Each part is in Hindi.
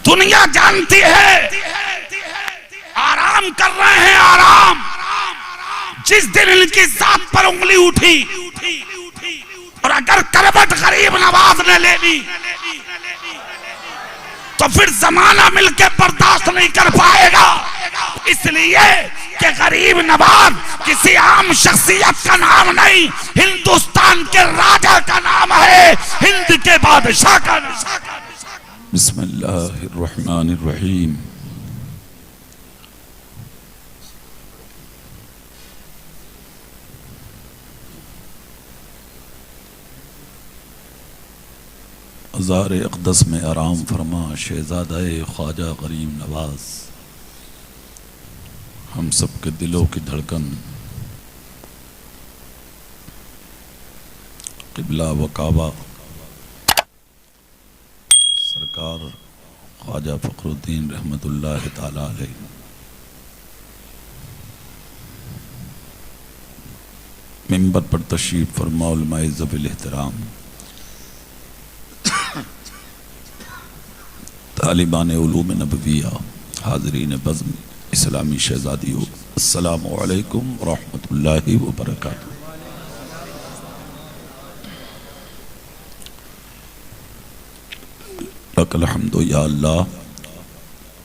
दुनिया जानती है आराम कर रहे हैं, आराम। जिस दिन इनकी जात पर उंगली उठी और अगर करवट गरीब नवाज ने ले ली तो फिर जमाना मिलकर बर्दाश्त नहीं कर पाएगा। इसलिए कि गरीब नवाज किसी आम शख्सियत का नाम नहीं, हिंदुस्तान के राजा का नाम है, हिंद के बादशाह का नाम। बिस्मिल्लाहिर्रहमानिर्रहीम। अज़ार अक़दस में आराम फरमा शहज़ादा-ए ख्वाजा गरीब नवाज, हम सब के दिलों की धड़कन, क़िबला व काबा सरकार ख्वाजा फ़खरुद्दीन रहमतुल्लाह ताला अलैह मिंबर पर तशरीफ़ फरमा उलमाए ज़वील एहतराम, तालिबान उलूम नबविया, हाज़रीन बज़्म, इस्लामी शहज़ादियों, अस्सलामु अलैकुम व रहमतुल्लाहि व बरकातुहू। लकल हम्दु या अल्लाह,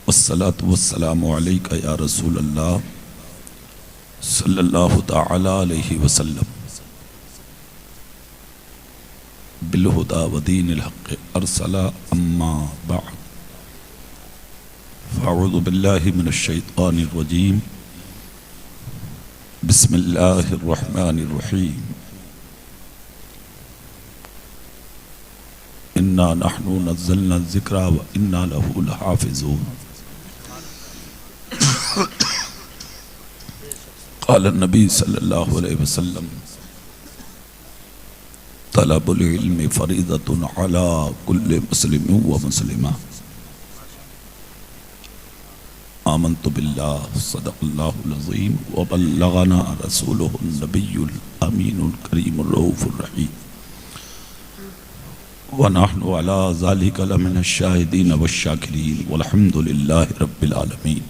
वस्सलातु वस्सलामु अलैका या रसूल अल्लाह सल्लल्लाहु तआला अलैहि वसल्लम, बिलहुदा व दीनिल हक़्क़ अरसला, अम्मा बअद। फ़अऊज़ु बिल्लाहि मिनश शैतानिर रजीम, बिस्मिल्लाहिर रहमानिर रहीम। इन्ना नहनु नज़्ज़लना ज़िक्रा व इन्ना लहू लहाफ़िज़ून। क़ाल नबी सल्लल्लाहु अलैहि वसल्लम, तलबुल इल्मि फ़रीज़तुन अला कुल्लि मुस्लिमिन व मुस्लिमा। आमन्तु बिल्लाह सदक़ल्लाहुल अज़ीम व बल्लगना रसूलुहुन नबियुल अमीनुल करीमुर रऊफ़ुर रहीम व नहनु अला ज़ालिका लमिनश शाहिदीन वश्शाकिरीन वल्हम्दुलिल्लाहि रब्बिल आलमीन।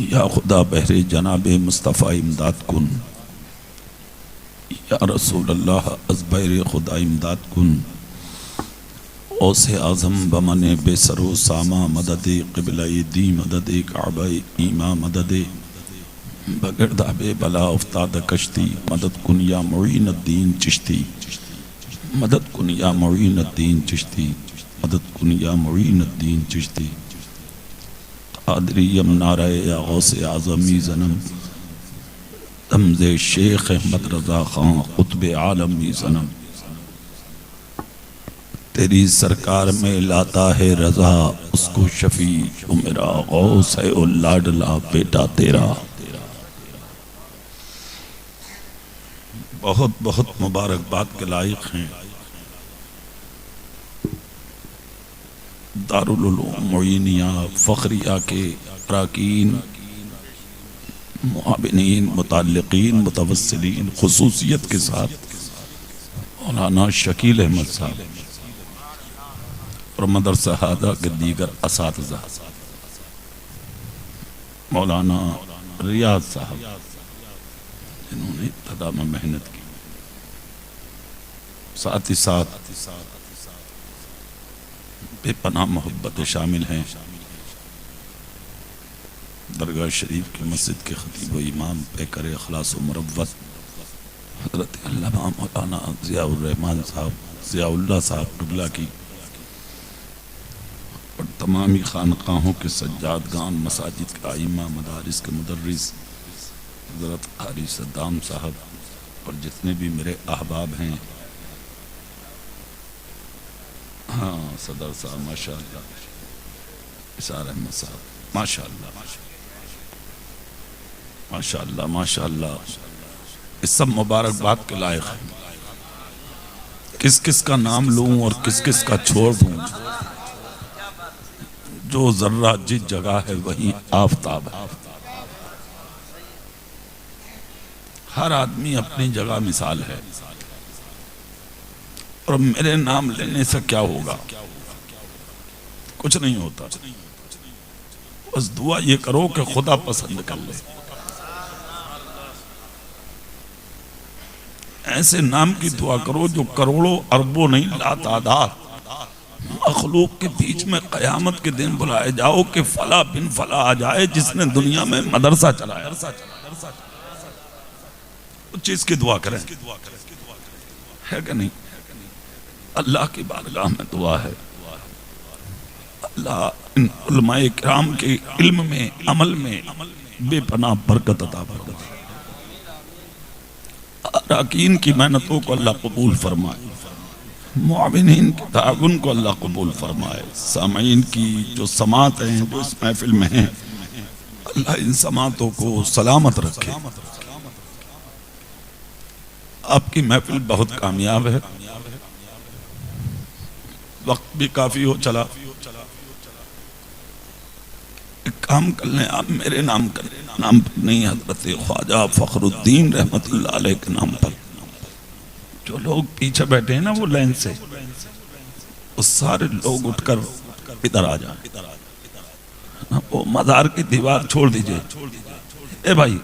या खुदा बहरे जनाबे मुस्तफ़ा इमदाद कुन, या रसूल अल्लाह अज़बैर खुदा इमदाद कुन। औसे आज़म बमने बेसरो सामा मददे क़िबला-ए दी मददे काबा-ए ईमा मददे बगरदाबे बला उफ्ताद कश्ती मदद कुन या मुईनुद्दीन चिश्ती, मदद कुन या मुईनुद्दीन चिश्ती, मदद कुन या मुईनुद्दीन चिश्ती। क़ादरी यमनाराए या गौसे आज़मी ज़नम, तमज़े शेख अहमद रज़ा ख़ान क़ुत्ब आलमी ज़नम। तेरी सरकार में लाता है रज़ा उसको शफ़ी, जो मेरा गौस है ओ लाडला बेटा तेरा। बहुत बहुत मुबारकबाद के लायक हैं दारुल उलूम मोइनिया फ़खरिया के अरकान, मुआविनीन, मुतअल्लिक़ीन, मुतवस्सिलीन, खुसूसियत के साथ मौलाना शकील अहमद साहब और मदरसा हादा के दीगर असातिज़ा, मौलाना रियाज साहब जिन्होंने इब्तिदा में मेहनत की, साथ ही साथ बेपनाह मोहब्बत शामिल हैं दरगाह शरीफ की मस्जिद के खतीब व इमाम पैकर अखलास व मुरव्वत हज़रत अल्लामा मौलाना ज़ियाउर रहमान साहब, ज़ियाउल्लाह साहब क़िबला की, और तमामी खानकाहों के सज्जादगान, मसाजिद के आइमा, मदारिस के मुदर्रिस हज़रत क़ारी सद्दाम साहब, और जितने भी मेरे अहबाब हैं। हाँ, सदर साहब माशाअल्लाह, इसार अहमद साहब माशाअल्लाह माशाअल्लाह माशाअल्लाह, इस सब मुबारकबाद के लायक हैं। किस किस का नाम लूं और किस किस का छोड़ दूं। जो जर्रा जिस जगह है वहीं आफताब है। हर आदमी अपनी जगह मिसाल है, और मेरे नाम लेने से क्या होगा। कुछ नहीं होता। बस दुआ ये करो कि खुदा पसंद कर ले। ऐसे नाम की दुआ करो जो करोड़ों अरबों नहीं लातादाद मखलूक के बीच में कयामत के दिन बुलाए जाओ कि फला बिन फला आ जाए जिसने दुनिया में मदरसा चलाया। उस चीज की दुआ करें, है कि नहीं? अल्लाह की बारगाह में दुआ है, अल्लाह इन उलमाए किराम के इल्म में, अमल में बेपनाह बरकत अता फरमाए। अराकीन की मेहनतों को अल्लाह कबूल फरमाए, मुआविनीन के ताउन को अल्लाह कबूल फरमाए। सामीन की जो समात हैं जो इस महफिल में हैं, अल्लाह इन समातों को सलामत रखे। आपकी महफिल बहुत कामयाब है। वक्त भी काफी हो चला, एक काम कर लें, आप मेरे नाम पर नहीं, हजरत ख्वाजा फखरुद्दीन रहमतुल्लाह अलैह के नाम पर। जो लोग पीछे बैठे हैं ना वो लाइन से, वो सारे लोग उठकर इधर आ जाए। वो मजार की दीवार छोड़ दीजिए। ए भाई,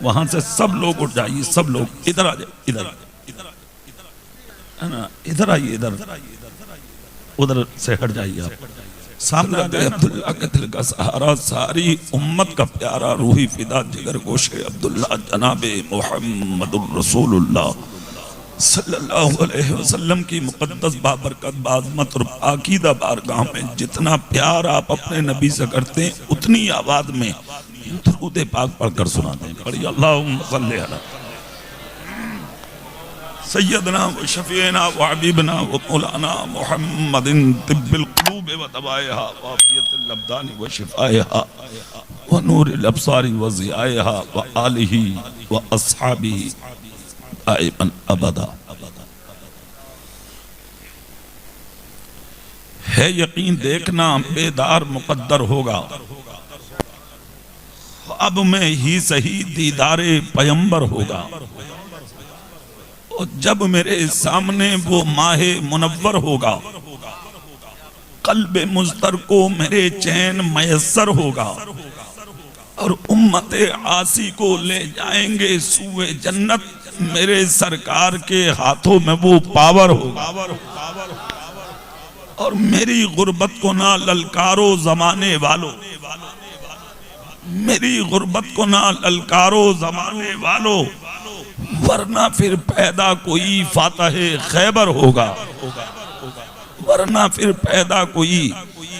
वहां से सब लोग उठ जाइए, सब लोग इधर आ जाए, इधर है ना, इधर आइए, इधर उधर से हट जाइए। आप सामने अब्दुल्ला के दिल का सहारा, सारी उम्मत का प्यारा, रूही फिदा, जिगर गोशे अब्दुल्ला जनाबे मुहम्मदुर रसूलुल्लाह सल्लल्लाहु अलैहि वसल्लम की मुकद्दस बाबरकत बाज़मत और पाकीदा बारगाह में जितना प्यार आप अपने नबी से करते हैं उतनी आवाज में दुरूद पाक पढ़कर सुनाते हैं। पढ़िए अल्लाहुम्मा सल्ली अला सय्यदना व शफीना व हबीबना व मौलाना मुहम्मदिन तिब्बिल क़ुलूब व दवाइहा व आफियतिल अब्दान व शिफाइहा व नूरिल अब्सारी व ज़ियाइहा व आलिही व अस्हाबिही दाइमन अबदा। है यकीन देखना बेदार मुकद्दर होगा, ख्वाब में ही सही दीदारे पैगंबर होगा। और जब मेरे सामने वो माहे मुनव्वर होगा, कल्बे मुज़्तर को मेरे चैन मयस्सर होगा। और उम्मते आसी को ले जाएंगे सूए जन्नत, मेरे सरकार के हाथों में वो पावर होगा। और मेरी गुर्बत को ना ललकारो जमाने वालों, मेरी गुर्बत को ना ललकारो जमाने वालों, वरना फिर पैदा कोई फातहे खैबर होगा, वरना फिर पैदा कोई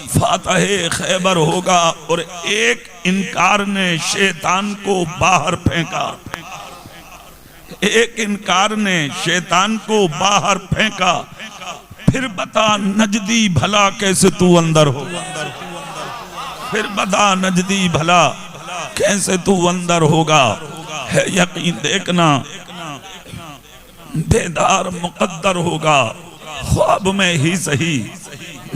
फातहे खैबर होगा। और एक इनकार ने शैतान को बाहर फेंका, एक इनकार ने शैतान को बाहर फेंका। फिर बता नजदी भला कैसे तू अंदर होगा, फिर बता नजदी भला कैसे तू अंदर होगा। है यकीन देखना बेदार मुकद्दर होगा, ख्वाब में ही सही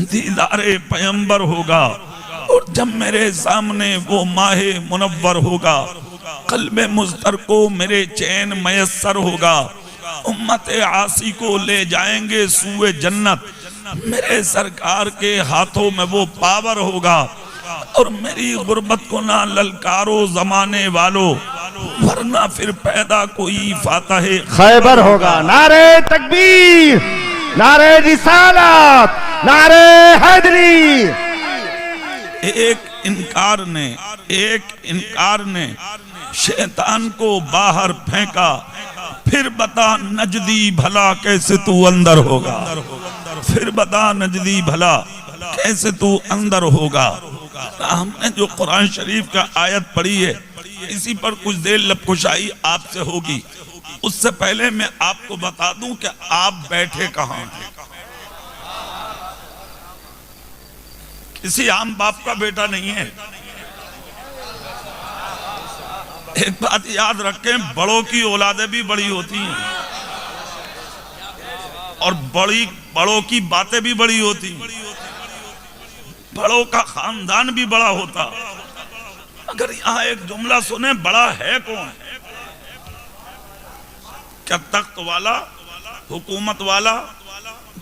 दीदारे पैगंबर होगा। और जब मेरे सामने वो माहे मुनव्वर होगा, कल्बे मुज़्तर को मेरे चैन मयस्सर होगा। उम्मते आसी को ले जाएंगे सूए जन्नत, मेरे सरकार के हाथों में वो पावर होगा। और मेरी गुर्बत को ना ललकारो जमाने वालों, वरना फिर पैदा कोई फातहे खैबर होगा। नारे तकबीर, नारे रिसालत, नारे हैदरी। एक इनकार ने शैतान को बाहर फेंका। फिर बता नजदी भला कैसे तू अंदर होगा, फिर बता नजदी भला कैसे तू अंदर होगा। हमने जो कुरान शरीफ का आयत पढ़ी है, इसी पर कुछ देर लबकुशाई आपसे होगी। उससे पहले मैं आपको बता दूं कि आप बैठे कहां हैं। किसी आम बाप का बेटा नहीं है। एक बात याद रखें, बड़ों की औलादें भी बड़ी होती हैं और बड़ों की बातें भी बड़ी होती हैं। बड़ों का खानदान भी बड़ा होता। अगर यहाँ एक जुमला सुने, बड़ा है कौन? क्या तख्त वाला, हुकूमत वाला,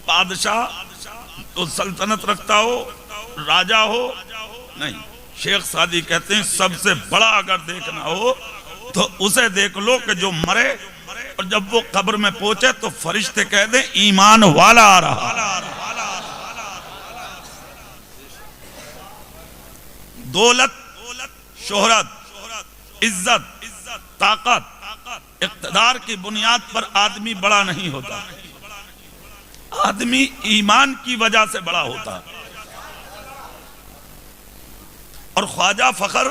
बादशाह तो सल्तनत रखता हो, राजा हो नहीं, शेख सादी कहते हैं सबसे बड़ा अगर देखना हो तो उसे देख लो कि जो मरे और जब वो कब्र में पहुंचे तो फरिश्ते कह दें ईमान वाला आ रहा। दौलत, शोहरत, इज्जत, ताकत, इक़्तिदार की बुनियाद पर आदमी बड़ा नहीं होता, आदमी ईमान की वजह से बड़ा होता। और ख्वाजा फखर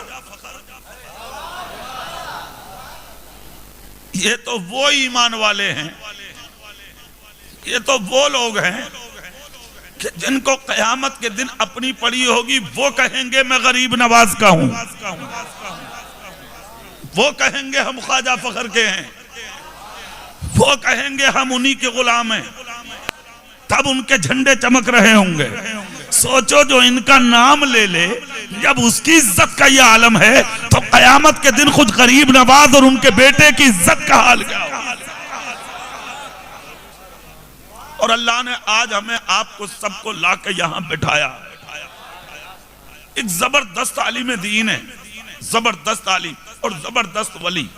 ये तो वो ईमान वाले हैं, ये तो वो लोग हैं कि जिनको कयामत के दिन अपनी पड़ी होगी वो कहेंगे मैं गरीब नवाज का हूं, वो कहेंगे हम ख्वाजा फखर के हैं, वो कहेंगे हम उन्हीं के गुलाम हैं, तब उनके झंडे चमक रहे होंगे। सोचो जो इनका नाम ले ले, जब उसकी इज्जत का ये आलम है तो कयामत के दिन खुद गरीब नवाज और उनके बेटे की इज्जत का हाल क्या होगा। और अल्लाह ने आज हमें आपको सबको लाकर यहां बिठाया। एक जबरदस्त आलिम दीन है, जबरदस्त आलिम और जबरदस्त वली,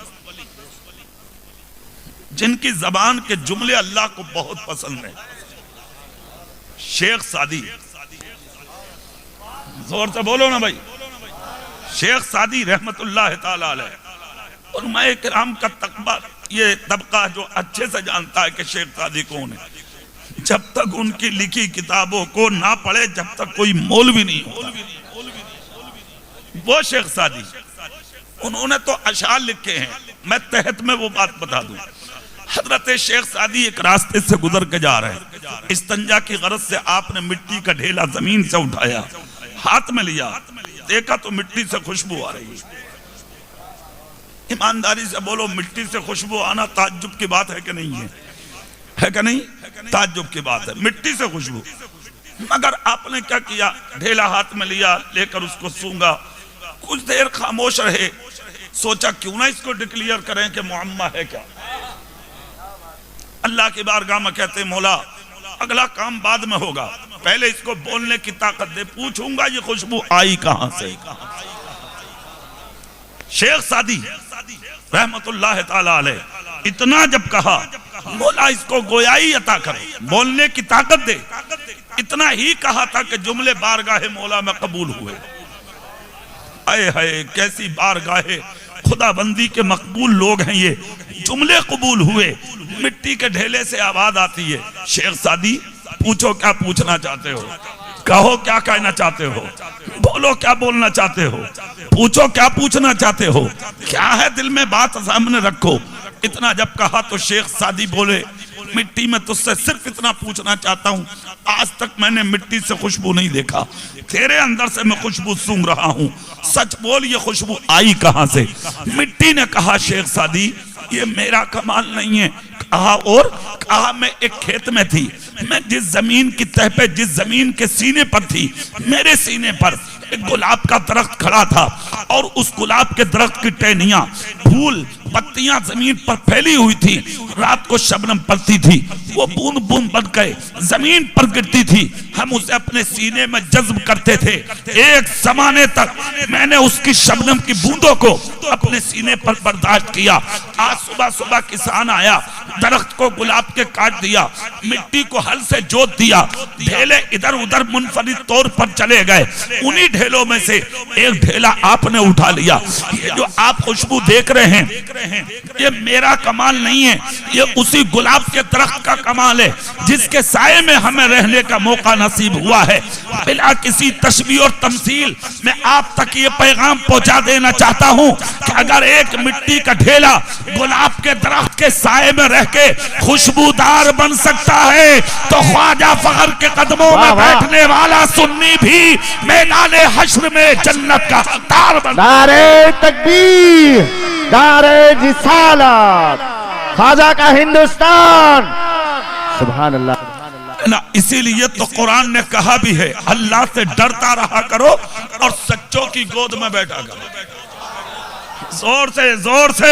जिनकी जबान के जुमले अल्लाह को बहुत पसंद है। शेख सादी, जोर से बोलो ना भाई, शेख सादी रहमतुल्लाह ताला अलैह। और मैं किराम का तकबा ये तबका जो अच्छे से जानता है कि शेख सादी कौन है, जब तक उनकी लिखी किताबों को ना पढ़े जब तक कोई मौलवी नहीं होता। वो शेख सादी, उन्होंने तो अशार लिखे हैं, मैं तहत में वो बात बता दूं। हजरत शेख सादी एक रास्ते से गुजर के जा रहे हैं, इस्तंजा की गरज से आपने मिट्टी का ढेला जमीन से उठाया, हाथ में लिया, देखा तो मिट्टी से खुशबू आ रही है। ईमानदारी से बोलो, मिट्टी से खुशबू आना ताज्जुब की बात है कि नहीं है कि नहीं? ताज्जुब की बात है, मिट्टी से खुशबू। मगर आपने क्या किया, ढेला हाथ में लिया, लेकर उसको सूंघा, कुछ देर खामोश रहे, सोचा क्यों ना इसको डिक्लेयर करें कि मुअम्मा है क्या। अल्लाह की बारगाह में कहते मौला अगला काम बाद में होगा, पहले इसको बोलने की ताकत दे, पूछूंगा ये खुशबू आई कहां से। शेख सादी रहमतुल्लाह ताला अलैह इतना जब कहा, मौला इसको गोयाई अता करे, बोलने की ताकत दे, इतना ही कहा था कि जुमले बारगाहे मौला में कबूल हुए। आए हाय कैसी बारगाहे खुदाबंदी के मकबूल लोग हैं ये, जुमले कबूल हुए, मिट्टी के ढेले से आवाज आती है, शेख सादी पूछो क्या पूछना चाहते हो, कहो क्या कहना चाहते हो, बोलो क्या बोलना चाहते हो, पूछो क्या पूछना चाहते हो, क्या है दिल में बात सामने रखो। इतना जब कहा तो शेख सादी बोले, मिट्टी में तुझसे सिर्फ इतना पूछना चाहता हूँ, आज तक मैंने मिट्टी से खुशबू नहीं देखा, तेरे अंदर से मैं खुशबू सूंघ रहा हूँ, सच बोल ये खुशबू आई कहां से। मिट्टी ने कहा शेख सादी ये मेरा कमाल नहीं है, कहा और कहा मैं एक खेत में थी, मैं जिस जमीन की तह पे, जिस जमीन के सीने पर थी, मेरे सीने पर एक गुलाब का दरख्त खड़ा था और उस गुलाब के दरख्त की टहनियां, फूल, पत्तियां जमीन पर फैली हुई थी, रात को शबनम पड़ती थी, वो बूंद बूंद बन गए जमीन पर गिरती थी, हम उसे अपने सीने में जज्ब करते थे। एक जमाने तक मैंने उसकी शबनम की बूंदों को अपने सीने पर बर्दाश्त किया। आज सुबह सुबह किसान आया, दरख्त को गुलाब के काट दिया, मिट्टी को हल से जोत दिया, ढेले इधर उधर मुनफरिद तौर पर चले गए, उन्हीं ढेलों में से एक ढेला आपने उठा लिया। ये जो आप खुशबू देख रहे हैं ये मेरा कमाल नहीं है, ये उसी गुलाब के दरख्त का कमाल है जिसके साए में हमें रहने का मौका नसीब हुआ है। बिना किसी तशबीह और तमसील मैं आप तक ये पैगाम पहुंचा देना चाहता हूं कि अगर एक मिट्टी का ढेला गुलाब के दरख्त के साए में रह के खुशबूदार बन सकता है तो ख्वाजा फखर के कदमों में बैठने वाला सुन्नी भी मैदाने हश्र में जन्नत का हकदार बन। नारे तकबीर, नारे रिसालत, ख्वाजा का हिंदुस्तान, सुभान अल्लाह ना। इसीलिए तो कुरान ने कहा भी है, अल्लाह से डरता रहा करो और सच्चों की गोद में बैठा करो। जोर से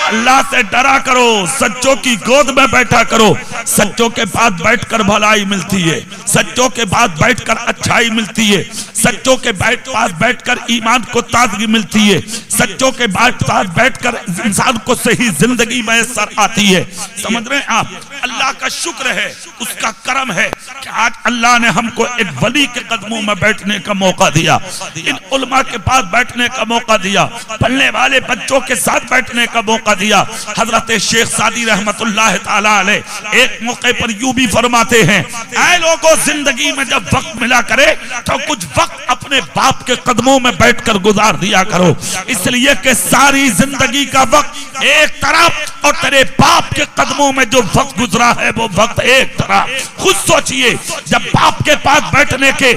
अल्लाह से डरा करो, सच्चों की गोद में बैठा करो। सच्चों के पास बैठकर भलाई मिलती है, सच्चों के पास बैठकर अच्छाई मिलती है, सच्चों के पास बैठकर ईमान को ताजगी मिलती है, सच्चों के पास बैठकर इंसान को सही जिंदगी मैसर आती है। समझ रहे हैं आप? अल्लाह का शुक्र है, उसका करम है कि आज अल्लाह ने हमको एक वली के कदमों में बैठने का मौका दिया, इन उलमा के पास बैठने का मौका दिया, पढ़ने वाले बच्चों के साथ बैठने का मौका दिया। हजरत शेख सादी रहमतुल्लाह ताला अलैह एक मौके पर यूं भी फरमाते हैं, ऐ लोगों, जिंदगी में जब वक्त मिला करे तो कुछ वक्त अपने बाप के कदमों में बैठकर गुजार दिया करो, इसलिए कि सारी जिंदगी का वक्त एक तरफ और तेरे बाप के कदमों में जो वक्त गुजरा है वो वक्त एक तरफ। खुद सोचिए, जब बाप के पास बैठने के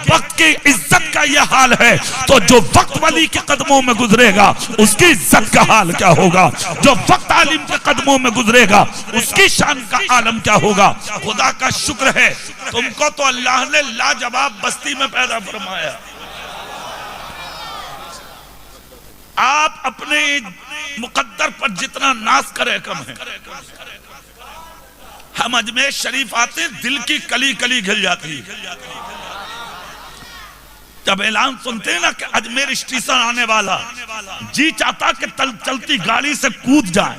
वक्त की इज्जत का यह हाल है तो जो वक्त वली के कदमों में गुजरेगा उसकी इज्जत का हाल क्या होगा, जो वक्त आलिम के कदमों में गुजरेगा उसकी शान का आलम क्या होगा। खुदा का शुक्र है, तुमको तो अल्लाह ने लाजवाब बस्ती में पैदा फरमाया। आप अपने मुकद्दर पर जितना नाज करे कम है। हम अजमेर शरीफ आते, दिल की कली कली घिल जाती है जब ऐलान सुनते हैं ना कि अजमेर स्टेशन आने वाला, जी चाहता कि चलती गाड़ी से कूद जाए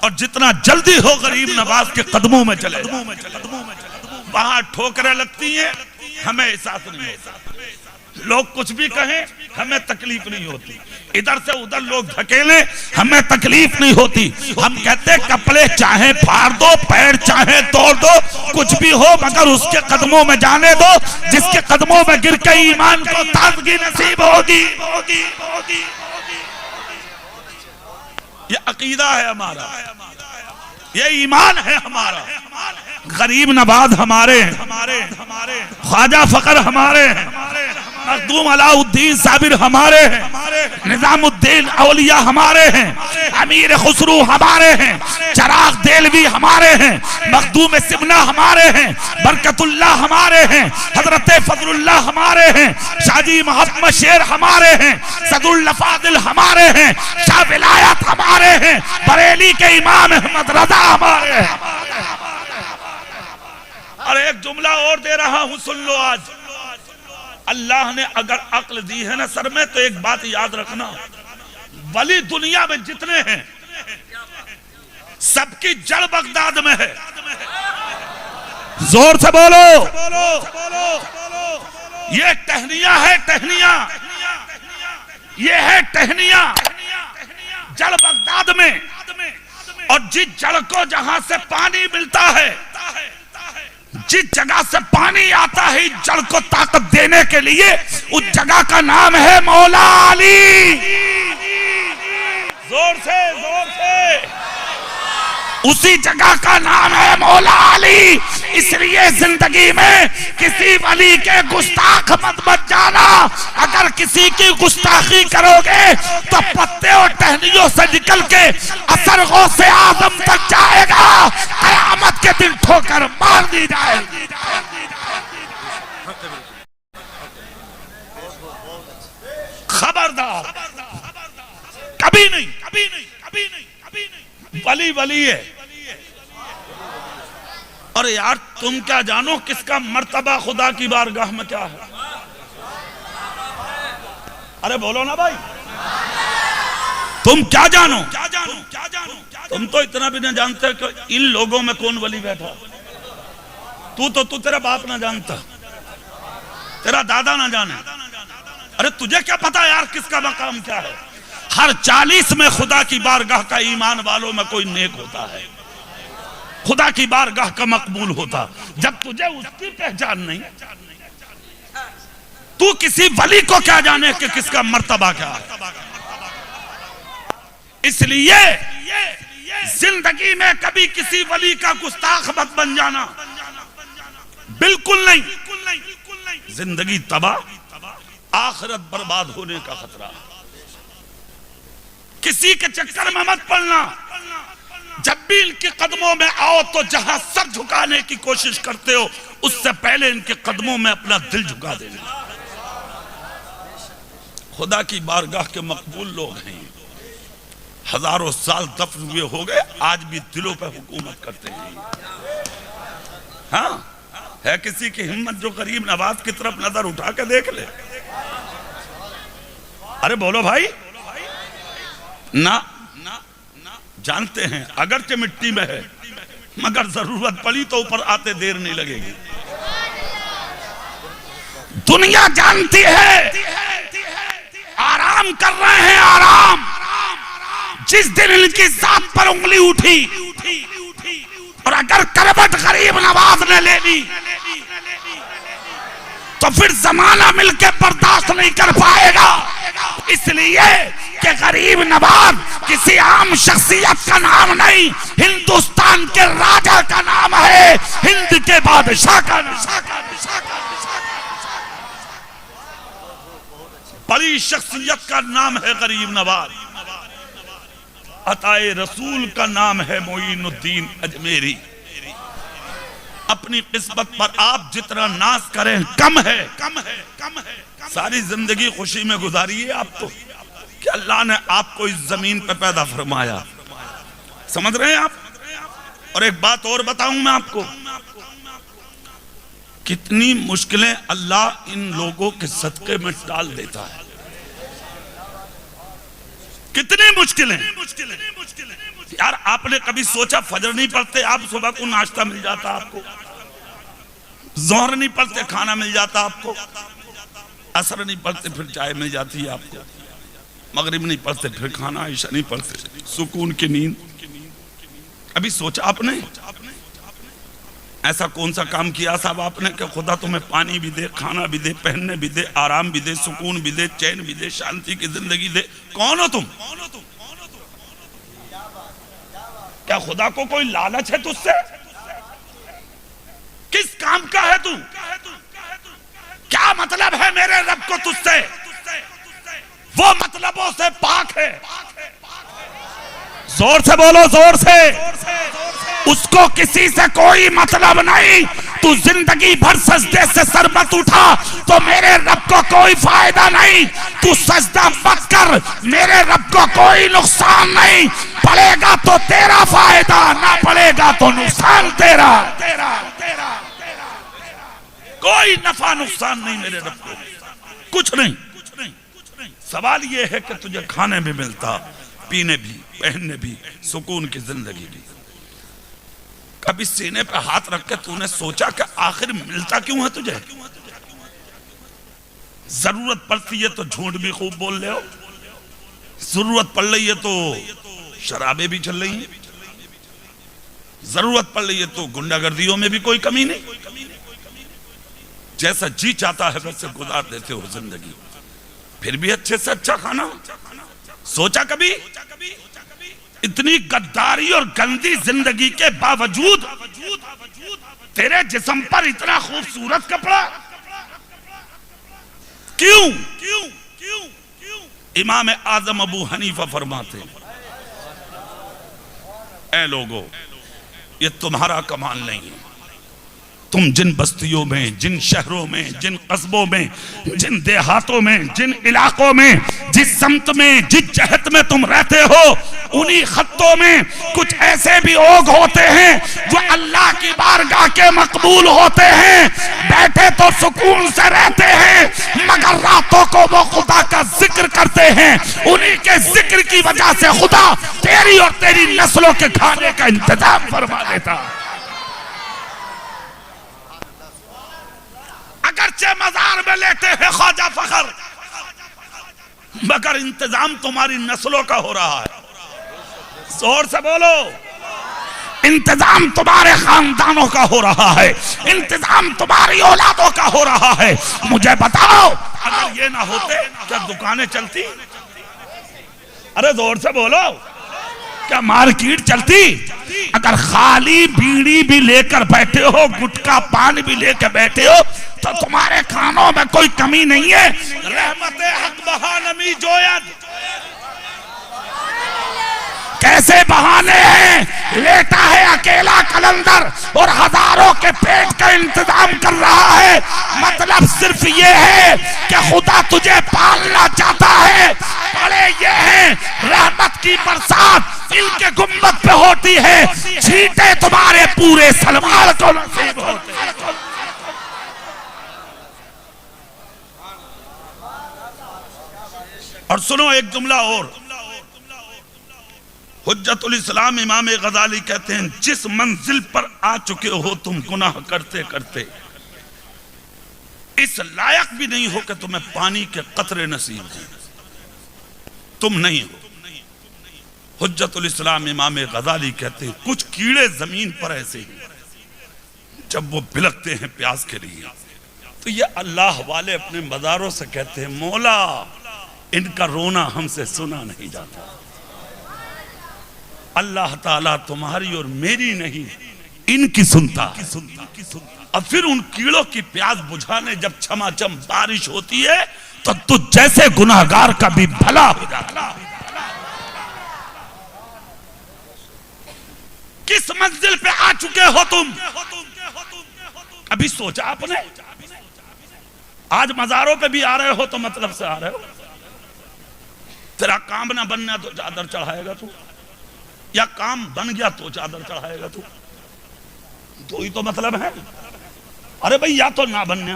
और जितना जल्दी हो गरीब नवाज के कदमों में चले। वहां ठोकरें लगती हैं, हमें एहसास नहीं होता, लोग कुछ भी कहें हमें तकलीफ नहीं होती, इधर से उधर लोग धकेले हमें तकलीफ नहीं होती। हम कहते कपड़े चाहे फाड़ दो, पैर चाहे तोड़ दो, कुछ भी हो मगर उसके कदमों में जाने दो जिसके कदमों में गिर के ईमान को ताजगी नसीब होगी। ये अकीदा है हमारा, ये ईमान है हमारा। गरीब नवाज हमारे हैं, ख्वाजा फकर हमारे हैं, मखदूम अलाउद्दीन साबिर हमारे हैं, निजामुद्दीन औलिया हमारे हैं, अमीर खुसरू हमारे हैं, चराग देलवी हमारे हैं, मखदूम सिमना हमारे हैं, बरकतुल्लाह हमारे हैं, हजरत फजलुल्लाह हमारे हैं, शाजी मोहम्मद शेर हमारे हैं, सदुल लफादिल हमारे हैं, शाह विलायत हमारे हैं, बरेली के इमाम अहमद रजा हमारे हैं। और एक जुमला और दे रहा हूं, सुन लो। आज अल्लाह ने अगर अक्ल दी है ना सर में, तो एक बात याद रखना, वली दुनिया में जितने हैं सबकी जड़ बगदाद में है। जोर से बोलो, ये टहनिया है, टहनिया, ये है टहनिया, जड़ बगदाद में। और जिस जड़ को जहां से पानी मिलता है, जिस जगह से पानी आता है जड़ को ताकत देने के लिए, उस जगह का नाम है मौला अली। जोर से, जोर से। उसी जगह का नाम है मौला अली। इसलिए जिंदगी में किसी वली के गुस्ताख मत जाना। अगर किसी की गुस्ताखी करोगे तो पत्ते और टहनियों से निकल के असर गौसे आजम तक जाएगा, कयामत के दिन ठोकर मार दी जाएगी। खबरदार, कभी नहीं, कभी नहीं, कभी नहीं, कभी नहीं। वली वली है। और यार तुम क्या जानो किसका मर्तबा खुदा की बारगाह में क्या है? अरे बोलो ना भाई, तुम क्या जानो? क्या जानो? क्या जानो? तुम तो इतना भी नहीं जानते कि इन लोगों में कौन वली बैठा। तू तेरा बाप ना जानता, तेरा दादा ना जाने। अरे तुझे क्या पता यार किसका मकाम क्या है? हर 40 में खुदा की बारगाह का ईमान वालों में कोई नेक होता है, खुदा की बारगाह का मकबूल होता। जब तुझे उसकी पहचान नहीं, तू किसी वली को क्या जाने कि किसका मर्तबा क्या है। इसलिए जिंदगी में कभी किसी वली का गुस्ताख मत बन जाना, बिल्कुल नहीं। जिंदगी तबाह, आखिरत बर्बाद होने का खतरा। किसी के चक्कर में मत पड़ना। जब भी इनके कदमों में आओ तो जहां सर झुकाने की कोशिश करते हो उससे पहले इनके कदमों में अपना दिल झुका देना। खुदा की बारगाह के मकबूल लोग हैं। हजारों साल दफन हुए हो गए, आज भी दिलों पे हुकूमत करते हैं। हाँ, है किसी की हिम्मत जो गरीब नवाज की तरफ नजर उठा के देख ले? अरे बोलो भाई। ना जानते हैं अगरचे मिट्टी में है, मगर जरूरत पड़ी तो ऊपर आते देर नहीं लगेगी। दुनिया जानती है आराम कर रहे हैं, आराम। जिस दिन इनकी जात पर उंगली उठी और अगर करवट गरीब नवाज ने ले ली तो फिर जमाना मिलकर बर्दाश्त नहीं कर पाएगा। इसलिए कि गरीब नवाज किसी आम शख्सियत का नाम नहीं, हिंदुस्तान के राजा का नाम है, हिंद के बादशाह का नाम। बड़ी शख्सियत का नाम है गरीब नवाज। अताए रसूल का नाम है मोइनुद्दीन अजमेरी। अपनी किस्मत पर आप जितना नाज करें कम है, कम है, कम है। सारी जिंदगी खुशी में गुजारिए आप तो, कि अल्लाह ने आपको इस जमीन पे पैदा फरमाया। समझ रहे हैं आप? और एक बात और बताऊं मैं आपको, कितनी मुश्किलें अल्लाह इन लोगों के सदके में डाल देता है। कितनी मुश्किलें यार। आपने कभी सोचा फजर नहीं पढ़ते आप, सुबह को नाश्ता मिल जाता आपको, जोहर नहीं पढ़ते खाना मिल जाता आपको, असर नहीं पढ़ते फिर चाय मिल जाती है आपको, मगरिब नहीं पढ़ते फिर खाना, ईशा नहीं पढ़ते सुकून की नींद। कभी सोचा आपने ऐसा कौन सा काम किया साहब आपने कि खुदा तुम्हें पानी भी दे, खाना भी दे, पहनने भी दे, आराम भी दे, सुकून भी दे, चैन भी दे, शांति की जिंदगी दे? कौन हो तुम? क्या खुदा को कोई लालच है तुझसे? किस काम का है तू? क्या मतलब है मेरे रब को तुझसे? वो मतलबों से पाक है। जोर से बोलो, जोर से। उसको किसी से कोई मतलब नहीं। तू जिंदगी भर सजदे से सर मत उठा तो मेरे रब को कोई फायदा नहीं। तू सजदा मत कर, मेरे रब को कोई नुकसान नहीं। पड़ेगा तो तेरा फायदा, ना पड़ेगा तो नुकसान तेरा। कोई नफा नुकसान नहीं मेरे रब को, कुछ नहीं। सवाल ये है कि तुझे खाने भी मिलता, पीने भी, पहनने भी, सुकून की जिंदगी भी। कभी सीने पे हाथ रख के तूने सोचा कि आखिर मिलता क्यों है तुझे? जरूरत पड़ती है तो झूठ भी खूब बोल ले हो, जरूरत पड़ रही है तो शराबें भी चल रही हैं, जरूरत पड़ रही है तो गुंडागर्दियों में भी कोई कमी नहीं। जैसा जी चाहता है वैसे गुजार देते हो जिंदगी, फिर भी अच्छे से अच्छा खाना। सोचा कभी इतनी गद्दारी और गंदी जिंदगी के बावजूद तेरे जिस्म पर इतना खूबसूरत कपड़ा क्यों? इमाम आजम अबू हनीफा फरमाते, ऐ लोगो ये तुम्हारा कमाल नहीं है। तुम जिन बस्तियों में, जिन शहरों में, जिन कस्बों में, जिन देहातों में, जिन इलाकों में, जिस समत में, जिस जहत में तुम रहते हो, उन्हीं खत्तों में कुछ ऐसे भी लोग होते हैं जो अल्लाह की बारगाह के मकबूल होते हैं। बैठे तो सुकून से रहते हैं मगर रातों को वो खुदा का जिक्र करते हैं। उन्हीं के जिक्र की वजह से खुदा तेरी और तेरी नस्लों के खाने का इंतजाम फरमा देता। अगरचे मजार में लेते हैं ख्वाजा फखर, मगर इंतजाम तुम्हारी नस्लों का हो रहा है। जोर से बोलो, इंतजाम तुम्हारे खानदानों का हो रहा है, इंतजाम तुम्हारी औलादों का हो रहा है। मुझे बताओ अगर ये ना होते क्या दुकानें चलती? अरे जोर से बोलो, क्या मार्केट चलती? अगर खाली बीड़ी भी लेकर बैठे हो, गुटखा पान भी लेकर बैठे हो तो तुम्हारे खानों में कोई कमी नहीं है। रहमते हक बहा नमी जोयद, कैसे बहाने हैं? लेटा है अकेला कलंदर और हजारों के पेट का इंतजाम कर रहा है। मतलब सिर्फ ये है कि खुदा तुझे पालना चाहता है। पड़े ये हैं, रहमत की बरसात इनके गुम्बद पे होती है, छींटे तुम्हारे पूरे सलमान को नसीब होते हैं। और सुनो एक जुमला और, हुज्जतुल इस्लाम इमाम गजाली कहते हैं, जिस मंजिल पर आ चुके हो तुम गुनाह करते करते, इस लायक भी नहीं हो कि तुम्हें पानी के कतरे नसीब हो, तुम नहीं हो। हुज्जतुल इस्लाम इमाम गजाली कहते हैं, कुछ कीड़े जमीन पर ऐसे ही जब वो बिलखते हैं प्यास के लिए, तो ये अल्लाह वाले अपने मज़ारों से कहते हैं, मौला इनका रोना हमसे सुना नहीं जाता। अल्लाह ताला तुम्हारी और मेरी नहीं, इनकी सुनता। और फिर उन कीड़ों की प्यास बुझाने जब छमाछम बारिश होती है तो तुझ जैसे गुनाहगार का भी भला हो जाता। किस मंजिल पे आ चुके हो तुम? कभी सोचा आपने? आज मज़ारों पे भी आ रहे हो तो मतलब से आ रहे हो। तेरा काम ना बनना तो चादर चढ़ाएगा तू, या काम बन गया तो चादर चढ़ाएगा तू, तो ही तो मतलब है। अरे भाई या तो ना बनना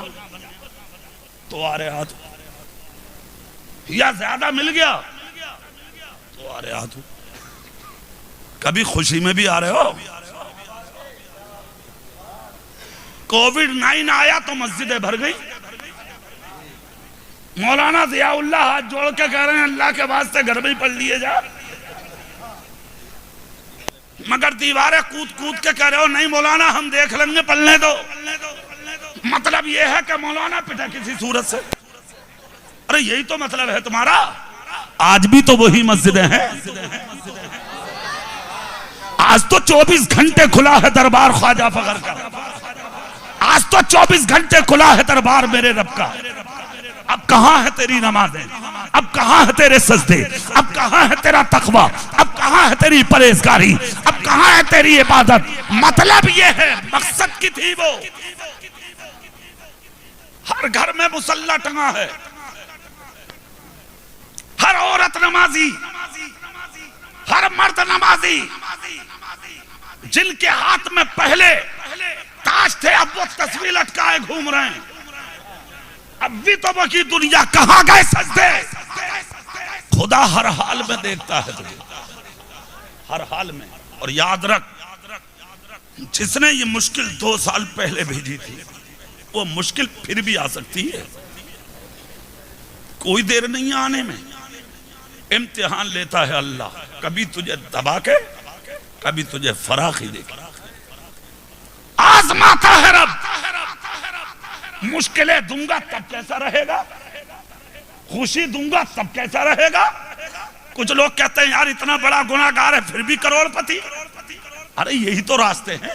तो आ रहे हाथ, या ज्यादा मिल गया तो आ रहे हाथ। कभी खुशी में भी आ रहे हो? कोविड-19 आया तो मस्जिदें भर गई। मौलाना ज़ियाउल्लाह हाथ जोड़ के कह रहे हैं, अल्लाह के वास्ते घर में ही पढ़ लिए जा, मगर दीवारें कूद कूद के कह रहे हो नहीं मौलाना हम देख लेंगे, पढ़ने दो। मतलब यह है कि मौलाना पिटा किसी सूरत से। अरे यही तो मतलब है तुम्हारा। आज भी तो वही मस्जिदें हैं। आज तो 24 घंटे खुला है दरबार ख्वाजा फखर का। आज तो 24 घंटे खुला है दरबार मेरे रब का। अब कहां है तेरी नमाजें? अब कहां है तेरे सजदे? अब कहां है तेरा तकवा? अब कहां है तेरी परहेजगारी? अब कहां है तेरी इबादत? मतलब ये है, मकसद की थी वो। हर घर में मुसल्ला टंगा है, हर औरत नमाजी, हर मर्द नमाजी। जिनके हाथ में पहले ताज थे अब वो तस्वीर लटकाए घूम रहे हैं। अब भी तो बाकी दुनिया कहां गए सजदे? खुदा हर हाल में देखता है तुझे, हर हाल में। और याद रख, जिसने ये मुश्किल 2 साल पहले भेजी थी वो मुश्किल फिर भी आ सकती है, कोई देर नहीं है आने में। इम्तिहान लेता है अल्लाह, कभी तुझे दबा के कभी तुझे फराखी देके आजमाता है रब। मुश्किलें दूंगा तब कैसा रहेगा, खुशी दूंगा तब कैसा रहेगा। कुछ लोग कहते हैं यार इतना बड़ा गुनाहगार है फिर भी करोड़पति। अरे यही तो रास्ते हैं।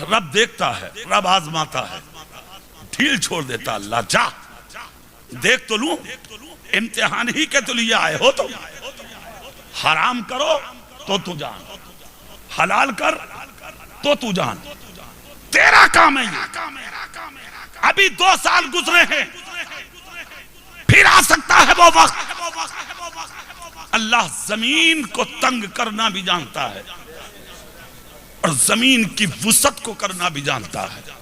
रब देखता है, रब आजमाता है, ढील छोड़ देता अल्लाह। जा देख तो लूं, इम्तिहान ही के तो लिए आए हो। तो हराम करो तो तू जान, हलाल कर तो तू जान, तेरा काम है ये। अभी 2 साल गुजरे हैं, फिर आ सकता है वो वक्त। अल्लाह जमीन को तंग करना भी जानता है और जमीन की वुसअत को करना भी जानता है।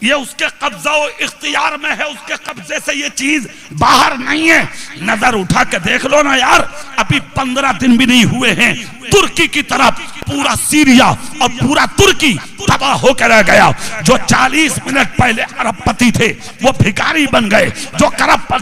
ये उसके कब्जा और इख्तियार में है, उसके कब्जे से ये चीज बाहर नहीं है। नजर उठा के देख लो ना यार, अभी 15 दिन भी नहीं हुए हैं, तुर्की की तरफ पूरा सीरिया और पूरा तुर्की तबाह होकर रह गया। जो 40 मिनट पहले अरबपति थे वो भिखारी बन गए, जो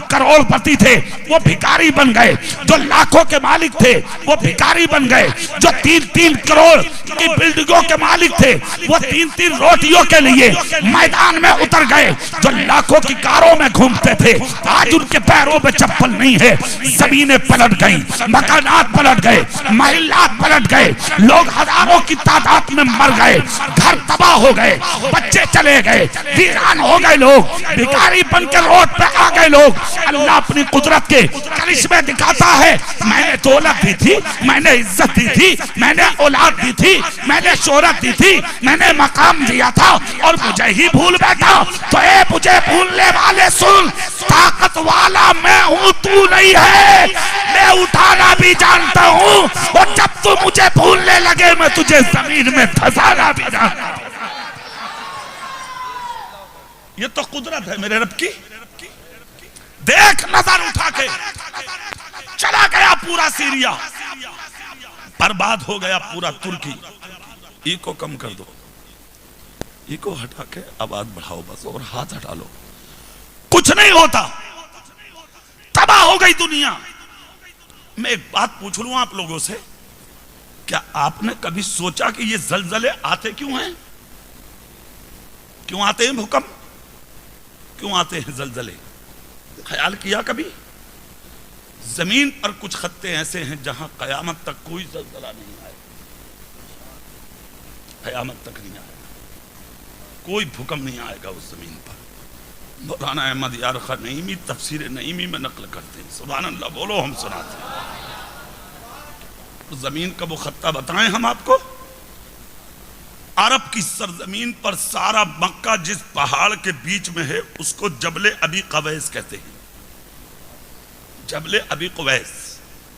करोड़पति थे वो भिखारी बन गए, जो लाखों के मालिक थे वो भिखारी बन गए, जो 3-3 करोड़ की बिल्डिंगों के मालिक थे वो 3-3 रोटियों के लिए मैदान में उतर गए, जो लाखों की कारों में घूमते थे आज उनके पैरों में चप्पल नहीं है। जमीनें पलट गई, मकानात पलट गए, महिलात पलट गए, लोग हजारों की तादाद में मर गए, घर तबाह हो गए, बच्चे चले गए, वीरान हो गए, लोग भिखारी बनकर रोड पे आ गए लोग। अल्लाह अपनी कुदरत के करिश्मे दिखाता है। मैंने दौलत दी थी, मैंने इज्जत दी थी, मैंने औलाद दी थी, मैंने शोहरत दी थी, मैंने मकाम दिया था और मुझे ही भूल बैठा। तो ए मुझे भूलने वाले सुन, ताकत हाथ वाला मैं हूं, तू नहीं है। मैं उठाना भी जानता हूं और जब तू मुझे भूलने लगे मैं तुझे जमीन में धंसाना भी जानता हूं। ये तो कुदरत है मेरे रब की। देख नजर उठा के, चला गया पूरा सीरिया, बर्बाद हो गया पूरा तुर्की। इको कम कर दो, इको हटा के आवाज बढ़ाओ बस, और हाथ हटा लो, कुछ नहीं होता। तबाह हो गई दुनिया। मैं एक बात पूछ लूं आप लोगों से, क्या आपने कभी सोचा कि ये जलजले आते क्यों हैं? क्यों आते हैं भूकंप? क्यों आते हैं जलजले? ख्याल किया कभी? जमीन पर कुछ खत्ते ऐसे हैं जहां कयामत तक कोई जलजला नहीं आएगा, कयामत तक नहीं आएगा, कोई भूकंप नहीं आएगा उस जमीन पर। मौलाना अहमद यार खान नईमी तफसीर नईमी में नकल करते हैं, सुभान अल्लाह बोलो, हम सुनाते हैं। जमीन का वो खत्ता बताएं हम आपको। अरब की सरजमीन पर सारा मक्का जिस पहाड़ के बीच में है उसको जबले अबी कवैस कहते हैं। जबले अबी कवैस,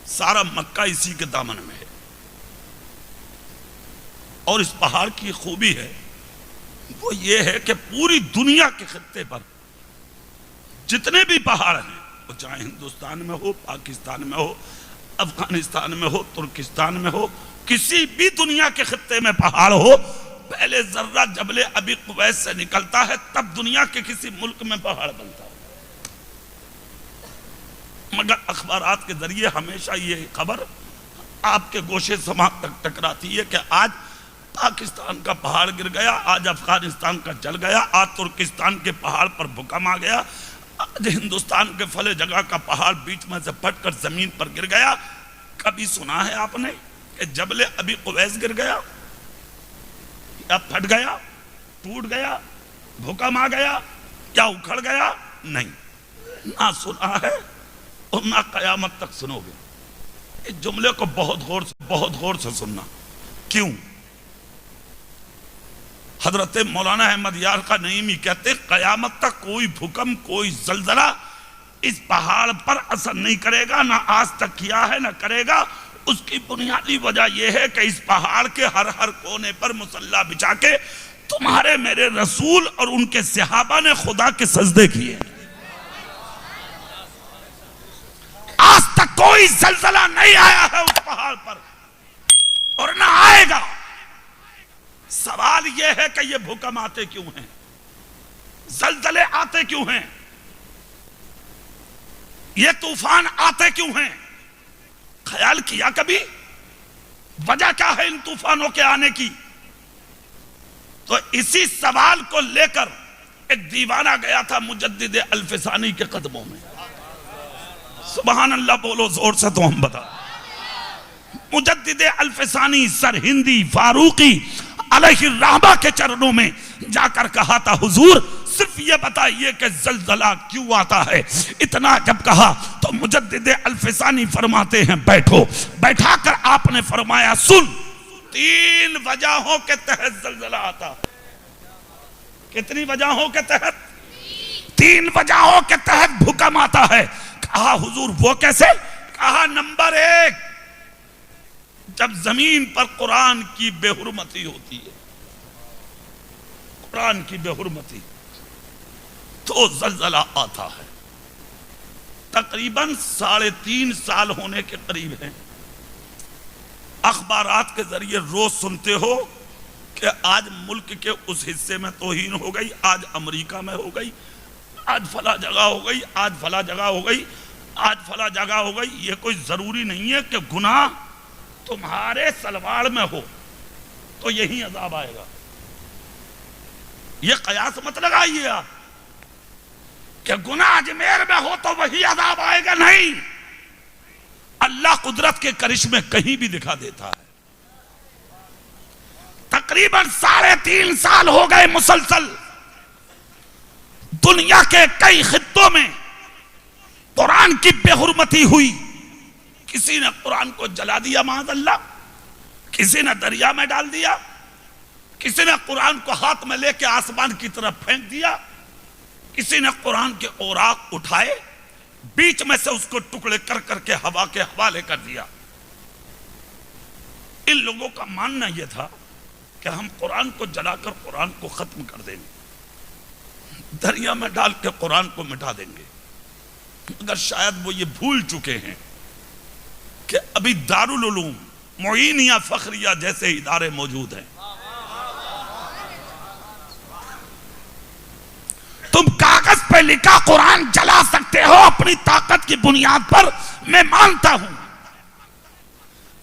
सारा मक्का इसी के दामन में है। और इस पहाड़ की खूबी है वो ये है कि पूरी दुनिया के खत्ते पर जितने भी पहाड़ हैं, वो चाहे हिंदुस्तान में हो, पाकिस्तान में हो, अफगानिस्तान में हो, तुर्किस्तान में हो, किसी भी दुनिया के खत्ते में पहाड़ हो, पहले जर्रा जबले अबी कुवैस से निकलता है, तब दुनिया के किसी मुल्क में पहाड़ बनता है। मगर अखबारात के जरिए हमेशा ये खबर आपके गोशे समाज तक टकराती है कि आज पाकिस्तान का पहाड़ गिर गया, आज अफगानिस्तान का जल गया, आज तुर्किस्तान के पहाड़ पर भूकंप आ गया, आज हिंदुस्तान के फले जगह का पहाड़ बीच में से फटकर जमीन पर गिर गया। कभी सुना है आपने कि जबले अबी कुवैस गिर गया या फट गया, टूट गया, भूकंप आ गया या उखड़ गया? नहीं, ना सुना है और ना कयामत तक सुनोगे। इस जुमले को बहुत गौर से सुनना। क्यों? हजरत मौलाना अहमद यार खान नईमी कहते कयामत तक कोई भूकंप, कोई जलजला इस पहाड़ पर असर नहीं करेगा, ना आज तक किया है ना करेगा। उसकी बुनियादी वजह यह है कि इस पहाड़ के हर कोने पर मुसल्ला बिछा के तुम्हारे मेरे रसूल और उनके सहाबा ने खुदा के सजदे किए। आज तक कोई जलजला नहीं आया है उस पहाड़ पर और ना आएगा। सवाल यह है कि ये भूकंप आते क्यों हैं, जलजले आते क्यों हैं, ये तूफान आते क्यों हैं? ख्याल किया कभी वजह क्या है इन तूफानों के आने की? तो इसी सवाल को लेकर एक दीवाना गया था मुजद्दिद अल्फसानी के कदमों में। सुभान अल्लाह बोलो जोर से तो हम बता। मुजद्दिद अल्फसानी सर हिंदी फारूकी अलैहिर्रहमा के चरणों में जाकर कहा था, हुजूर सिर्फ ये बताइए कि जलजला क्यों आता है। इतना जब कहा तो मुजद्दिद अल्फसानी फरमाते हैं बैठो। बैठाकर आपने फरमाया सुन, 3 वजहों के तहत जलजला आता। कितनी वजहों के तहत? 3 वजहों के तहत भूकंप आता है। कहा हुजूर वो कैसे? कहा नंबर 1, जब जमीन पर कुरान की बेहुरमती होती है, कुरान की बेहुरमती, तो जलजला आता है। तकरीबन 3.5 साल होने के करीब है। अखबारात के जरिए रोज सुनते हो कि आज मुल्क के उस हिस्से में तौहीन हो गई, आज अमेरिका में हो गई, आज फला जगह हो गई, आज फला जगह हो गई, आज फला जगह हो गई। ये कोई जरूरी नहीं है कि गुनाह तुम्हारे सलवार में हो तो यही अजाब आएगा। ये कयास मत लगाइए आप कि गुनाह अजमेर में हो तो वही अजाब आएगा। नहीं, अल्लाह कुदरत के करिश्मे कहीं भी दिखा देता है। तकरीबन 3.5 साल हो गए मुसलसल दुनिया के कई खित्तों में कुरान की बेहुरमती हुई। किसी ने कुरान को जला दिया माज़अल्लाह, किसी ने दरिया में डाल दिया, किसी ने कुरान को हाथ में लेके आसमान की तरफ फेंक दिया, किसी ने कुरान के औराक उठाए बीच में से उसको टुकड़े कर करके हवा के हवाले कर दिया। इन लोगों का मानना यह था कि हम कुरान को जलाकर कुरान को खत्म कर देंगे, दरिया में डाल के कुरान को मिटा देंगे। मगर शायद वो ये भूल चुके हैं कि अभी दारुल उलूम, मोइनिया, फखरिया जैसे इदारे मौजूद हैं। तुम कागज पे लिखा कुरान जला सकते हो अपनी ताकत की बुनियाद पर, मैं मानता हूं।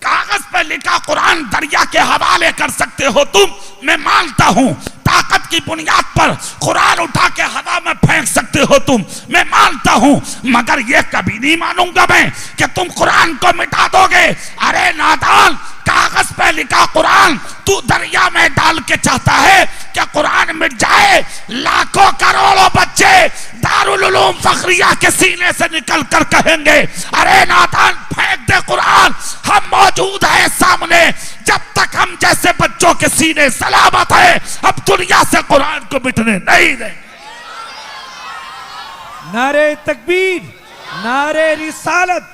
कागज पे लिखा कुरान दरिया के हवाले कर सकते हो तुम, मैं मानता हूं। ताकत की बुनियाद पर कुरान उठा के हवा में फेंक सकते हो तुम, मैं मानता हूं। मगर यह कभी नहीं मानूंगा मैं कि तुम कुरान को मिटा दोगे। अरे नादान, कागज पे लिखा कुरान तू दरिया में डाल के चाहता है कि कुरान मिट जाए। लाखों करोड़ों बच्चे दारुल उलूम फखरिया के सीने से निकल कर कहेंगे, अरे नादान फेंक दे कुरान, हम मौजूद है सामने। जब तक हम जैसे बच्चों के सीने सलामत है, अब दुनिया से कुरान को मिटने नहीं देंगे। नारे तकबीर, नारे रिसालत,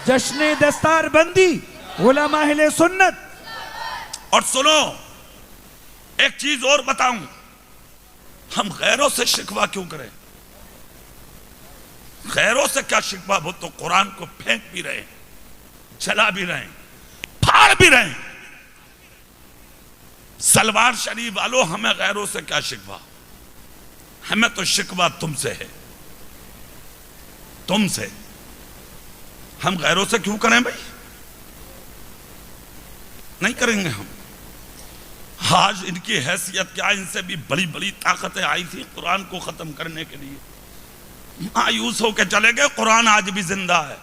जश्न दस्तार बंदी, उलमा अहले सुन्नत। और सुनो, एक चीज और बताऊं, हम गैरों से शिकवा क्यों करें? गैरों से क्या शिकवा? वो तो कुरान को फेंक भी रहे, जला भी रहे, फाड़ भी रहे। सलवार शरीफ वालों, हमें गैरों से क्या शिकवा? हमें तो शिकवा तुमसे है, तुमसे। हम गैरों से क्यों करें भाई? नहीं करेंगे हम। आज इनकी हैसियत क्या, इनसे भी बड़ी बड़ी ताकतें आई थी कुरान को खत्म करने के लिए, मायूस होकर चले गए। कुरान आज भी जिंदा है।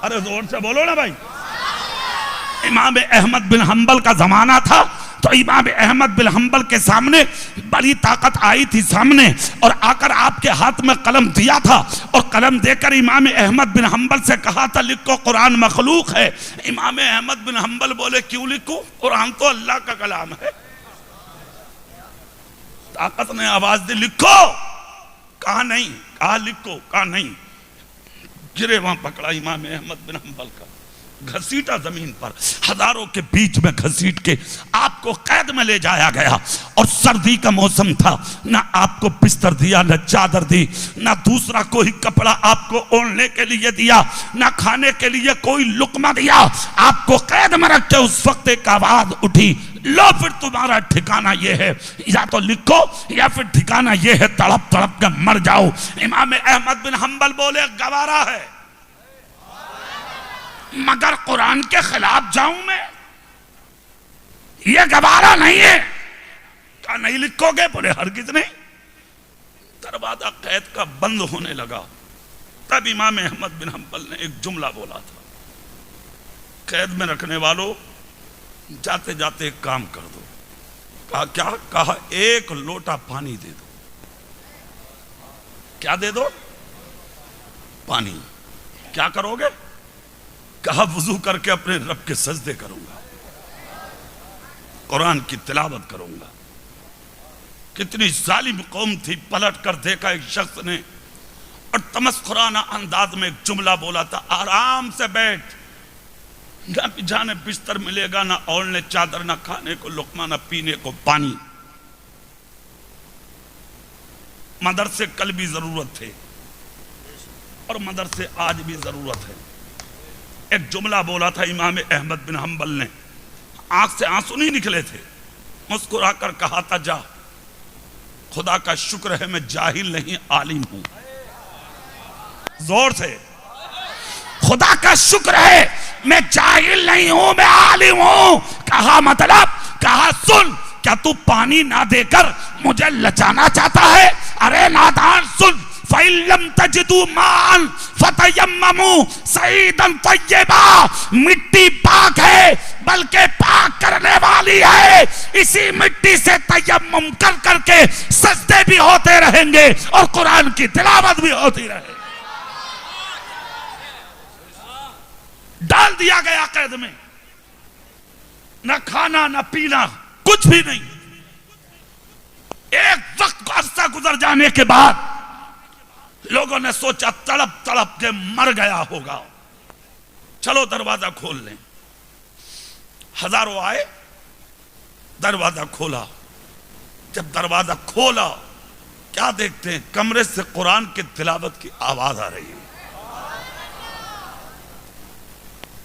अरे जोर से बोलो ना भाई। इमाम अहमद बिन हंबल का जमाना था, तो इमाम अहमद बिन हंबल के सामने बड़ी ताकत आई थी सामने, और आकर आपके हाथ में कलम दिया था, और कलम देकर इमाम अहमद बिन हंबल से कहा था लिखो कुरान मखलूक है। इमाम अहमद बिन हंबल बोले क्यों लिखूं, कुरान तो अल्लाह का कलाम है। ताकत ने आवाज दी लिखो, कहा नहीं, कहा लिखो, कहा नहीं। गिरे वहां पकड़ा इमाम अहमद बिन हंबल का, घसीटा जमीन पर, हजारों के बीच में घसीट के आपको कैद में ले जाया गया। और सर्दी का मौसम था, ना आपको बिस्तर दिया, ना चादर दी, ना दूसरा कोई कपड़ा आपको ओढ़ने के लिए दिया, ना खाने के लिए कोई लुकमा दिया। आपको कैद में रख के उस वक्त एक आवाज उठी, लो फिर तुम्हारा ठिकाना यह है, या तो लिखो या फिर ठिकाना यह है, तड़प तड़प के मर जाओ। इमाम अहमद बिन हंबल बोले गवारा है, मगर कुरान के खिलाफ जाऊं मैं, यह गवारा नहीं है। क्या नहीं लिखोगे? बोले हरगिज नहीं। दरवाजा कैद का बंद होने लगा, तब इमाम अहमद बिन हंबल ने एक जुमला बोला था, कैद में रखने वालों जाते जाते एक काम कर दो। कहा क्या? कहा एक लोटा पानी दे दो। क्या दे दो? पानी। क्या करोगे? कहा वुजू करके अपने रब के सजदे करूंगा, कुरान की तिलावत करूंगा। कितनी जालिम कौम थी। पलट कर देखा एक शख्स ने और तमस्खुराना अंदाज में एक जुमला बोला था, आराम से बैठ, ना बिछाने बिस्तर मिलेगा, ना ओढ़ने चादर, ना खाने को लुकमा, ना पीने को पानी। मदरसे कल भी जरूरत थे और मदरसे आज भी जरूरत है। एक जुमला बोला था इमाम अहमद बिन हंबल ने, आंख से आंसू नहीं निकले थे, मुस्कुराकर कहा था जा, खुदा का शुक्र है मैं जाहिल नहीं आलिम हूं। जोर से, खुदा का शुक्र है मैं जाहिल नहीं हूं, मैं आलिम हूं। कहा मतलब? कहा सुन, क्या तू पानी ना देकर मुझे लचाना चाहता है? अरे नादान सुन, फ़इल्लम तजिदू मान फ़तयम्ममू सईदन तय्यबा, मिट्टी पाक है बल्कि पाक करने वाली है। इसी मिट्टी से तयम्मुम कर करके सजदे भी होते रहेंगे और कुरान की तिलावत भी होती रहे। डाल दिया गया कैद में, न खाना न पीना, कुछ भी नहीं। एक वक्त का अरसा गुजर जाने के बाद लोगों ने सोचा तड़प तड़प के मर गया होगा, चलो दरवाजा खोल लें। हजारों आए, दरवाजा खोला। जब दरवाजा खोला क्या देखते हैं, कमरे से कुरान की तिलावत की आवाज आ रही है।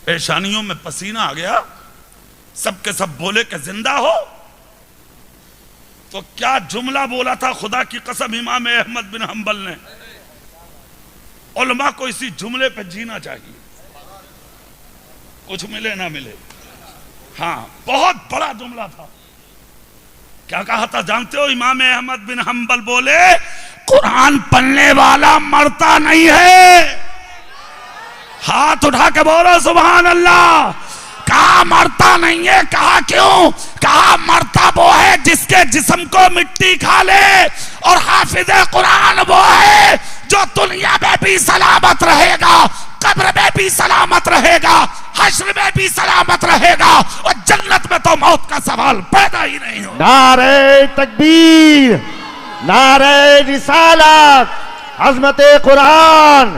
पेशानियों में पसीना आ गया, सबके सब बोले कि जिंदा हो। तो क्या जुमला बोला था, खुदा की कसम इमाम अहमद बिन हंबल ने, उलमा को इसी जुमले पे जीना चाहिए, कुछ मिले ना मिले। हाँ, बहुत बड़ा जुमला था। क्या कहा था जानते हो? इमाम अहमद बिन हंबल बोले, कुरान पढ़ने वाला मरता नहीं है। हाथ उठा के बोलो सुभान अल्लाह। कहा मरता नहीं है, कहा क्यों? कहा मरता वो है जिसके जिस्म को मिट्टी खा ले, और हाफिज कुरान वो है जो दुनिया में भी सलामत रहेगा, कब्र में भी सलामत रहेगा, हश्र में भी सलामत रहेगा, और जन्नत में तो मौत का सवाल पैदा ही नहीं होगा। नारे तकबीर, नारे रिसालत, अज़मत कुरान,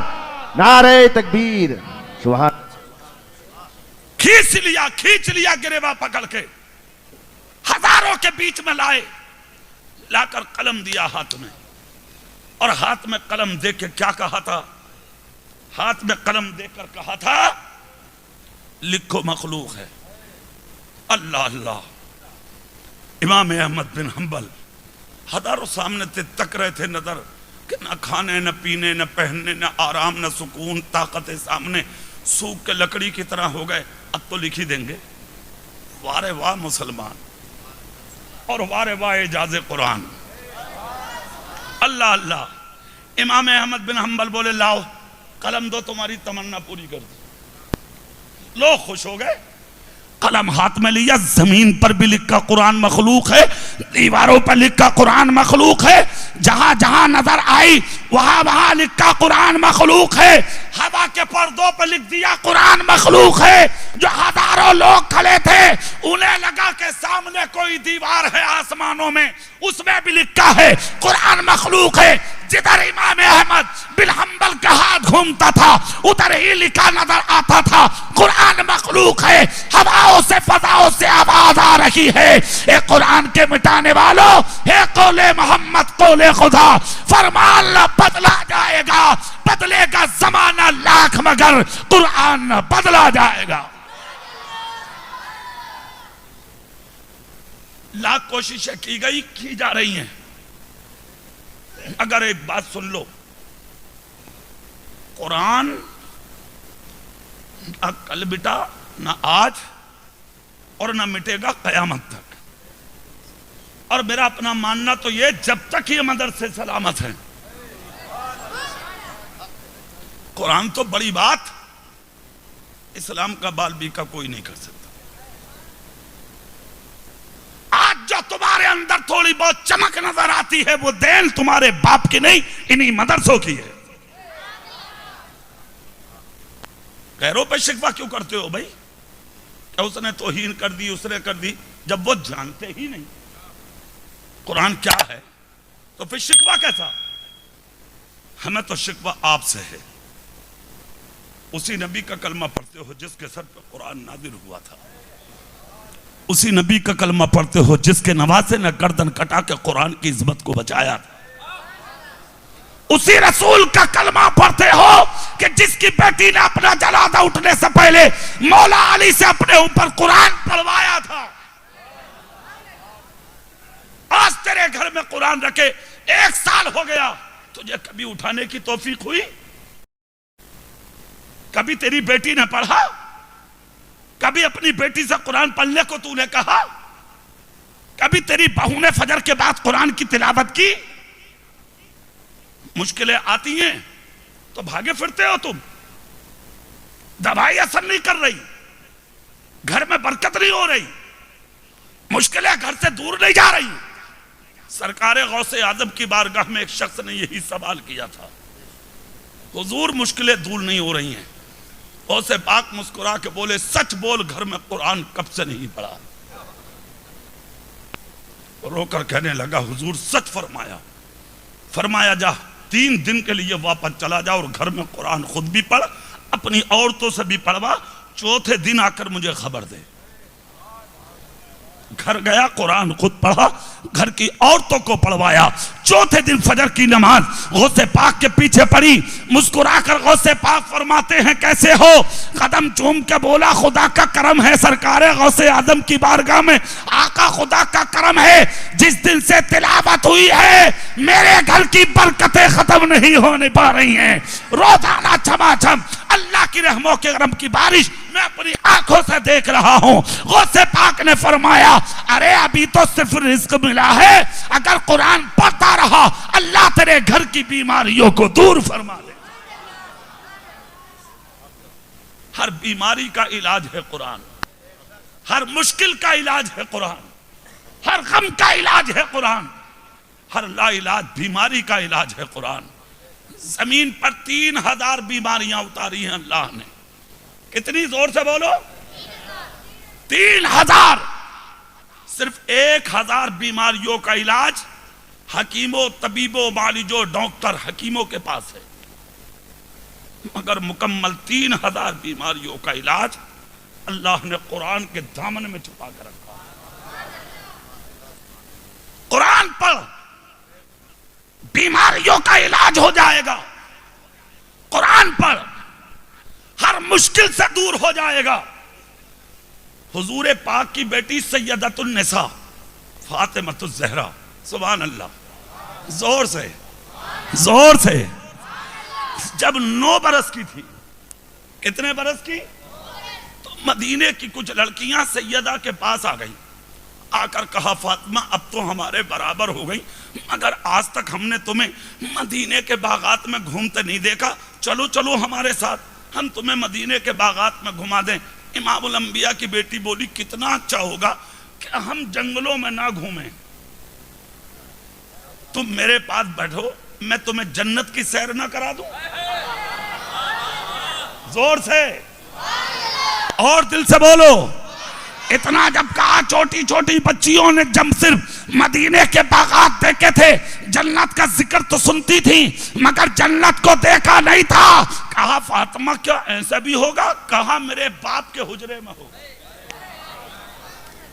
नारे तकबीर। सुभान। खींच लिया गिरेवा पकड़ के, हजारों के बीच में लाए, लाकर कलम दिया हाथ में, और हाथ में कलम दे के क्या कहा था? हाथ में कलम देकर कहा था, लिखो मखलूक है। अल्लाह अल्लाह। इमाम अहमद बिन हंबल हजारों सामने थे, तक रहे थे नजर कि न खाने न पीने न पहनने न आराम न सुकून, ताकत सामने सूख के लकड़ी की तरह हो गए। अब तो लिख ही देंगे। वारे वाह मुसलमान, और वारे वाह एजाज़े कुरान। अल्लाह अल्लाह। इमाम अहमद बिन हंबल बोले, लाओ कलम दो, तुम्हारी तमन्ना पूरी कर दी। लोग खुश हो गए, कलम हाथ में लिया। जमीन पर भी लिखा कुरान मखलूक है, दीवारों पर लिखा कुरान मखलूक है, जहां जहां नजर आई वहां वहां लिखा कुरान मखलूक है। हवा के पर्दों पर लिख दिया कुरान मखलूक है। जो हजारों लोग खड़े थे उन्हें लगा कि सामने कोई दीवार है आसमानों में, उसमें भी लिखा है कुरान मखलूक है। जिधर इमाम अहमद बिन हंबल का हाथ घूमता था उधर ही लिखा नजर आता था कुरान मखलूक है। हवाओं से फजाओं से आवाज आ रही है, ए कुरान के मिटाने वालों, हे कौले मोहम्मद कौले खुदा, फरमान न बदला जाएगा, बदलेगा जमाना लाख मगर कुरान न बदला जाएगा। लाख कोशिशें की गई, की जा रही हैं। अगर एक बात सुन लो, कुरान ना कल बिटा, ना आज, और ना मिटेगा कयामत तक। और मेरा अपना मानना तो ये, जब तक ये मदरसे सलामत हैं। कुरान तो बड़ी बात, इस्लाम का बाल भी का कोई नहीं कर सकता। आज जो तुम्हारे अंदर थोड़ी बहुत चमक नजर आती है वो देन तुम्हारे बाप की नहीं, इन्हीं मदरसों की है। गैरों पे शिकवा क्यों करते हो भाई? क्या उसने तौहीन कर दी, उसने कर दी, जब वो जानते ही नहीं कुरान क्या है तो फिर शिकवा कैसा? हमें तो शिकवा आपसे है। उसी नबी का कलमा पढ़ते हो जिसके सर पर कुरान नाजिल हुआ था, उसी नबी का कलमा पढ़ते हो जिसके नवासे ने गर्दन कटा के कुरान की इज्जत को बचाया था, उसी रसूल का कलमा पढ़ते हो कि जिसकी बेटी ने अपना जनाजा उठने से पहले मौला अली से अपने ऊपर कुरान पढ़वाया था। आज तेरे घर में कुरान रखे 1 साल हो गया, तुझे कभी उठाने की तौफीक हुई? कभी तेरी बेटी ने पढ़ा? कभी अपनी बेटी से कुरान पढ़ने को तूने कहा? कभी तेरी बहू ने फजर के बाद कुरान की तिलावत की? मुश्किलें आती हैं तो भागे फिरते हो तुम, दवाई असर नहीं कर रही, घर में बरकत नहीं हो रही, मुश्किलें घर से दूर नहीं जा रही। सरकार गौसे आजम की बारगाह में एक शख्स ने यही सवाल किया था, हुजूर मुश्किलें दूर नहीं हो रही हैं। गौसे पाक मुस्कुरा के बोले, सच बोल, घर में कुरान कब से नहीं पढ़ा? रोकर कहने लगा, हुजूर सच फरमाया। फरमाया जा 3 दिन के लिए वापस चला जा और घर में कुरान खुद भी पढ़, अपनी औरतों से भी पढ़वा, चौथे दिन आकर मुझे खबर दे। घर गया, कुरान खुद पढ़ा, घर की औरतों को पढ़वाया। चौथे दिन फजर की नमाज गौसे पाक के पीछे पड़ी। मुस्कुराकर गौसे पाक फरमाते हैं कैसे हो? कदम चूम के बोला खुदा का करम है सरकार गौसे आदम की बारगाह में, आका खुदा का करम है, जिस दिन से तिलावत हुई है मेरे घर की बरकतें खत्म नहीं होने पा रही हैं। रोजाना छमाछम अल्लाह की रहमों के करम की बारिश मैं अपनी आंखों से देख रहा हूं। गौसे पाक ने फरमाया अरे अभी तो सिर्फ रिस्क मिला है, अगर कुरान पढ़ता रहा अल्लाह तेरे घर की बीमारियों को दूर फरमा दे। हर बीमारी का इलाज है कुरान, हर मुश्किल का इलाज है कुरान, हर गम का इलाज है कुरान, हर लाइलाज बीमारी का इलाज है कुरान। जमीन पर 3000 बीमारियां उतारी हैं अल्लाह ने। कितनी? जोर से बोलो। 3000। सिर्फ 1000 बीमारियों का इलाज हकीमों, तबीबों, मालिजों, डॉक्टर हकीमों के पास है, मगर मुकम्मल 3000 बीमारियों का इलाज अल्लाह ने कुरान के दामन में छुपा कर रखा। कुरान पढ़, बीमारियों का इलाज हो जाएगा। कुरान पढ़, हर मुश्किल से दूर हो जाएगा। हुजूर पाक की बेटी सैयदतुन निसा फातिमतुज ज़हरा, सुभान अल्लाह, जोर से, जोर से, जब 9 बरस की थी, कितने बरस की? तो मदीने की कुछ लड़कियां सैयदा के पास आ गई, आकर कहा फातिमा अब तो हमारे बराबर हो गई, मगर आज तक हमने तुम्हें मदीने के बागात में घूमते नहीं देखा, चलो चलो हमारे साथ, हम तुम्हें मदीने के बागात में घुमा दें। इमामुल अंबिया की बेटी बोली कितना अच्छा होगा कि हम जंगलों में ना घूमें, तुम मेरे पास बैठो, मैं तुम्हें जन्नत की सैर ना करा दूं। जोर से और दिल से बोलो। इतना जब कहा, छोटी छोटी बच्चियों ने जब सिर्फ मदीने के बागात देखे थे, जन्नत का जिक्र तो सुनती थी मगर जन्नत को देखा नहीं था। कहा फातिमा क्या ऐसा भी होगा? कहा मेरे बाप के हुजरे में होगा।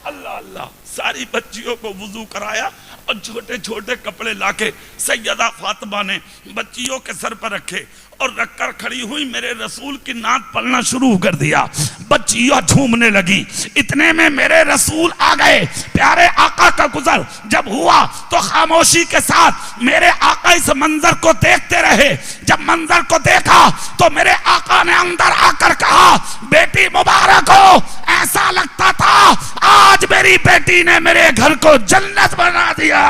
अल्लाह अल्लाह। सारी बच्चियों को वुजू कराया और छोटे छोटे कपड़े लाके सैयदा फातिमा ने बच्चियों के सर पर रखे और रखकर खड़ी हुई मेरे रसूल की नात पढ़ना शुरू कर दिया। बच्चियां झूमने लगी। इतने में मेरे रसूल आ गए। प्यारे आका का गुजर जब हुआ तो खामोशी के साथ मेरे आका इस मंजर को देखते रहे। जब मंजर को देखा तो मेरे आका ने अंदर आकर कहा बेटी मुबारक हो, ऐसा लगता था आज मेरी बेटी ने मेरे घर को जन्नत बना दिया।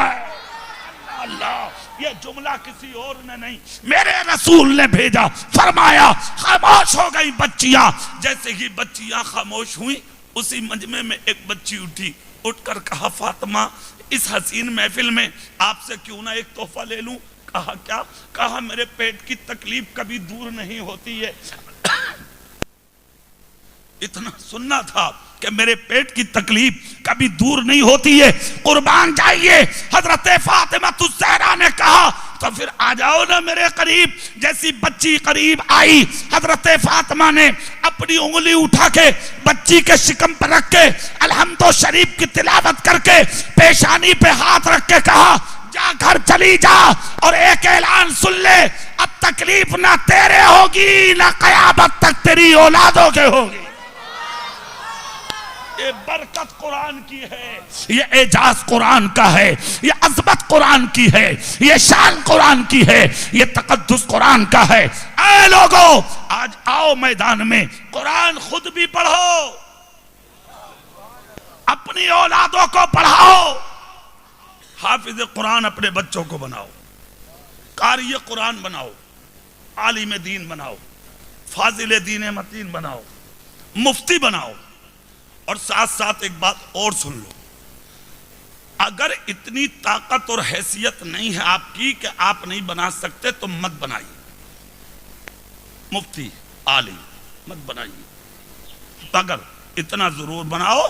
अल्लाह, ये जुमला किसी और ने नहीं, मेरे रसूल ने भेजा। फरमाया खामोश हो गई बच्चियां। जैसे ही बच्चियां खामोश हुई उसी मजमे में एक बच्ची उठी, उठकर कहा फातिमा इस हसीन महफिल में आपसे क्यों ना एक तोहफा ले लूं। कहा क्या? कहा मेरे पेट की तकलीफ कभी दूर नहीं होती है। इतना सुनना था कि मेरे पेट की तकलीफ कभी दूर नहीं होती है, कुर्बान जाइए। हजरत फातिमा ज़हरा ने कहा तो फिर आ जाओ ना मेरे करीब। जैसी बच्ची करीब आई, हजरत फातिमा ने अपनी उंगली उठा के बच्ची के शिकम पर रख के अलहम्दो शरीफ की तिलावत करके पेशानी पे हाथ रख के कहा जा घर चली जा और एक ऐलान सुन ले, अब तकलीफ ना तेरे होगी ना कयामत तक तेरी औलादों के होगी। ये बरकत कुरान की है, ये एजाज कुरान का है, ये अज़मत कुरान की है, ये शान कुरान की है, ये तकद्दुस कुरान का है। ऐ लोगों आज आओ मैदान में, कुरान खुद भी पढ़ो, अपनी औलादों को पढ़ाओ, हाफिज कुरान अपने बच्चों को बनाओ, कारी कुरान बनाओ, आलिम दीन बनाओ, फाजिल दीन मतीन बनाओ, मुफ्ती बनाओ। और साथ साथ एक बात और सुन लो, अगर इतनी ताकत और हैसियत नहीं है आपकी कि आप नहीं बना सकते तो मत बनाइए, मुफ्ती आलिम मत बनाइए, मगर इतना जरूर बनाओ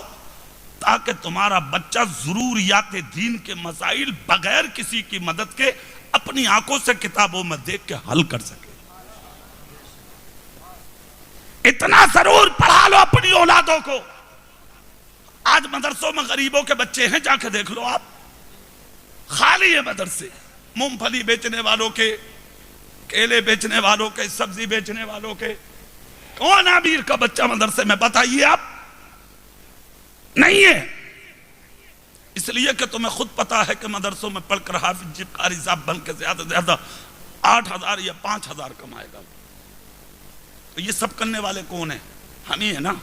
ताकि तुम्हारा बच्चा जरूरियात दीन के मसाइल बगैर किसी की मदद के अपनी आंखों से किताबों में देख के हल कर सके। इतना जरूर पढ़ा लो अपनी औलादों को। आज मदरसों में गरीबों के बच्चे हैं, जाके देख लो आप, खाली है मदरसे। मूंगफली बेचने वालों के, केले बेचने वालों के, सब्जी बेचने वालों के। कौन अमीर का बच्चा मदरसे में, बताइए आप? नहीं है। इसलिए कि तुम्हें खुद पता है कि मदरसों में पढ़कर हाफिज जी कारी साहब बन के ज्यादा से ज्यादा 8,000 या 5,000 कमाएगा। तो ये सब करने वाले कौन है? हम ही है ना।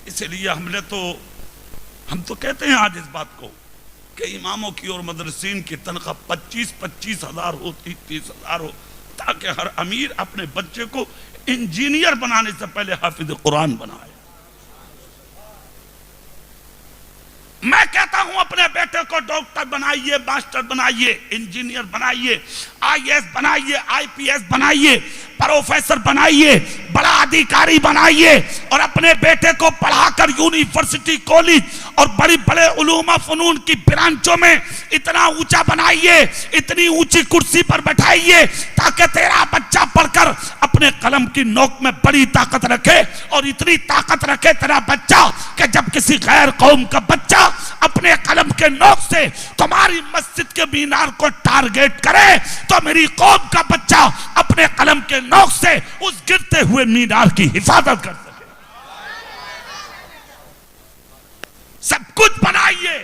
इसलिए हम तो कहते हैं आज इस बात को कि इमामों की और मदरसीन की तनख्वाह 25-25 हजार हो, 30-30 हजार हो, ताकि हर अमीर अपने बच्चे को इंजीनियर बनाने से पहले हाफिज कुरान बनाए। मैं कहता हूं अपने बेटे को डॉक्टर बनाइए, मास्टर बनाइए, इंजीनियर बनाइए, IAS बनाइए, IPS बनाइए, प्रोफेसर बनाइए, बड़ा अधिकारी बनाइए, और अपने बेटे को पढ़ाकर यूनिवर्सिटी, कॉलेज और बड़ी बड़े उलूम फनून की ब्रांचों में इतना ऊंचा बनाइए, इतनी ऊंची कुर्सी पर बैठाइए, ताकि तेरा बच्चा पढ़कर अपने कलम की नोक में बड़ी ताकत रखे, और इतनी ताकत रखे तेरा बच्चा कि जब किसी गैर कौम का बच्चा अपने कलम के नोक से तुम्हारी मस्जिद के मीनार को टारगेट करे, तो मेरी कौम का बच्चा अपने कलम के नोक से उस गिरते हुए मीनार की हिफाजत कर सके। सब कुछ बनाइए,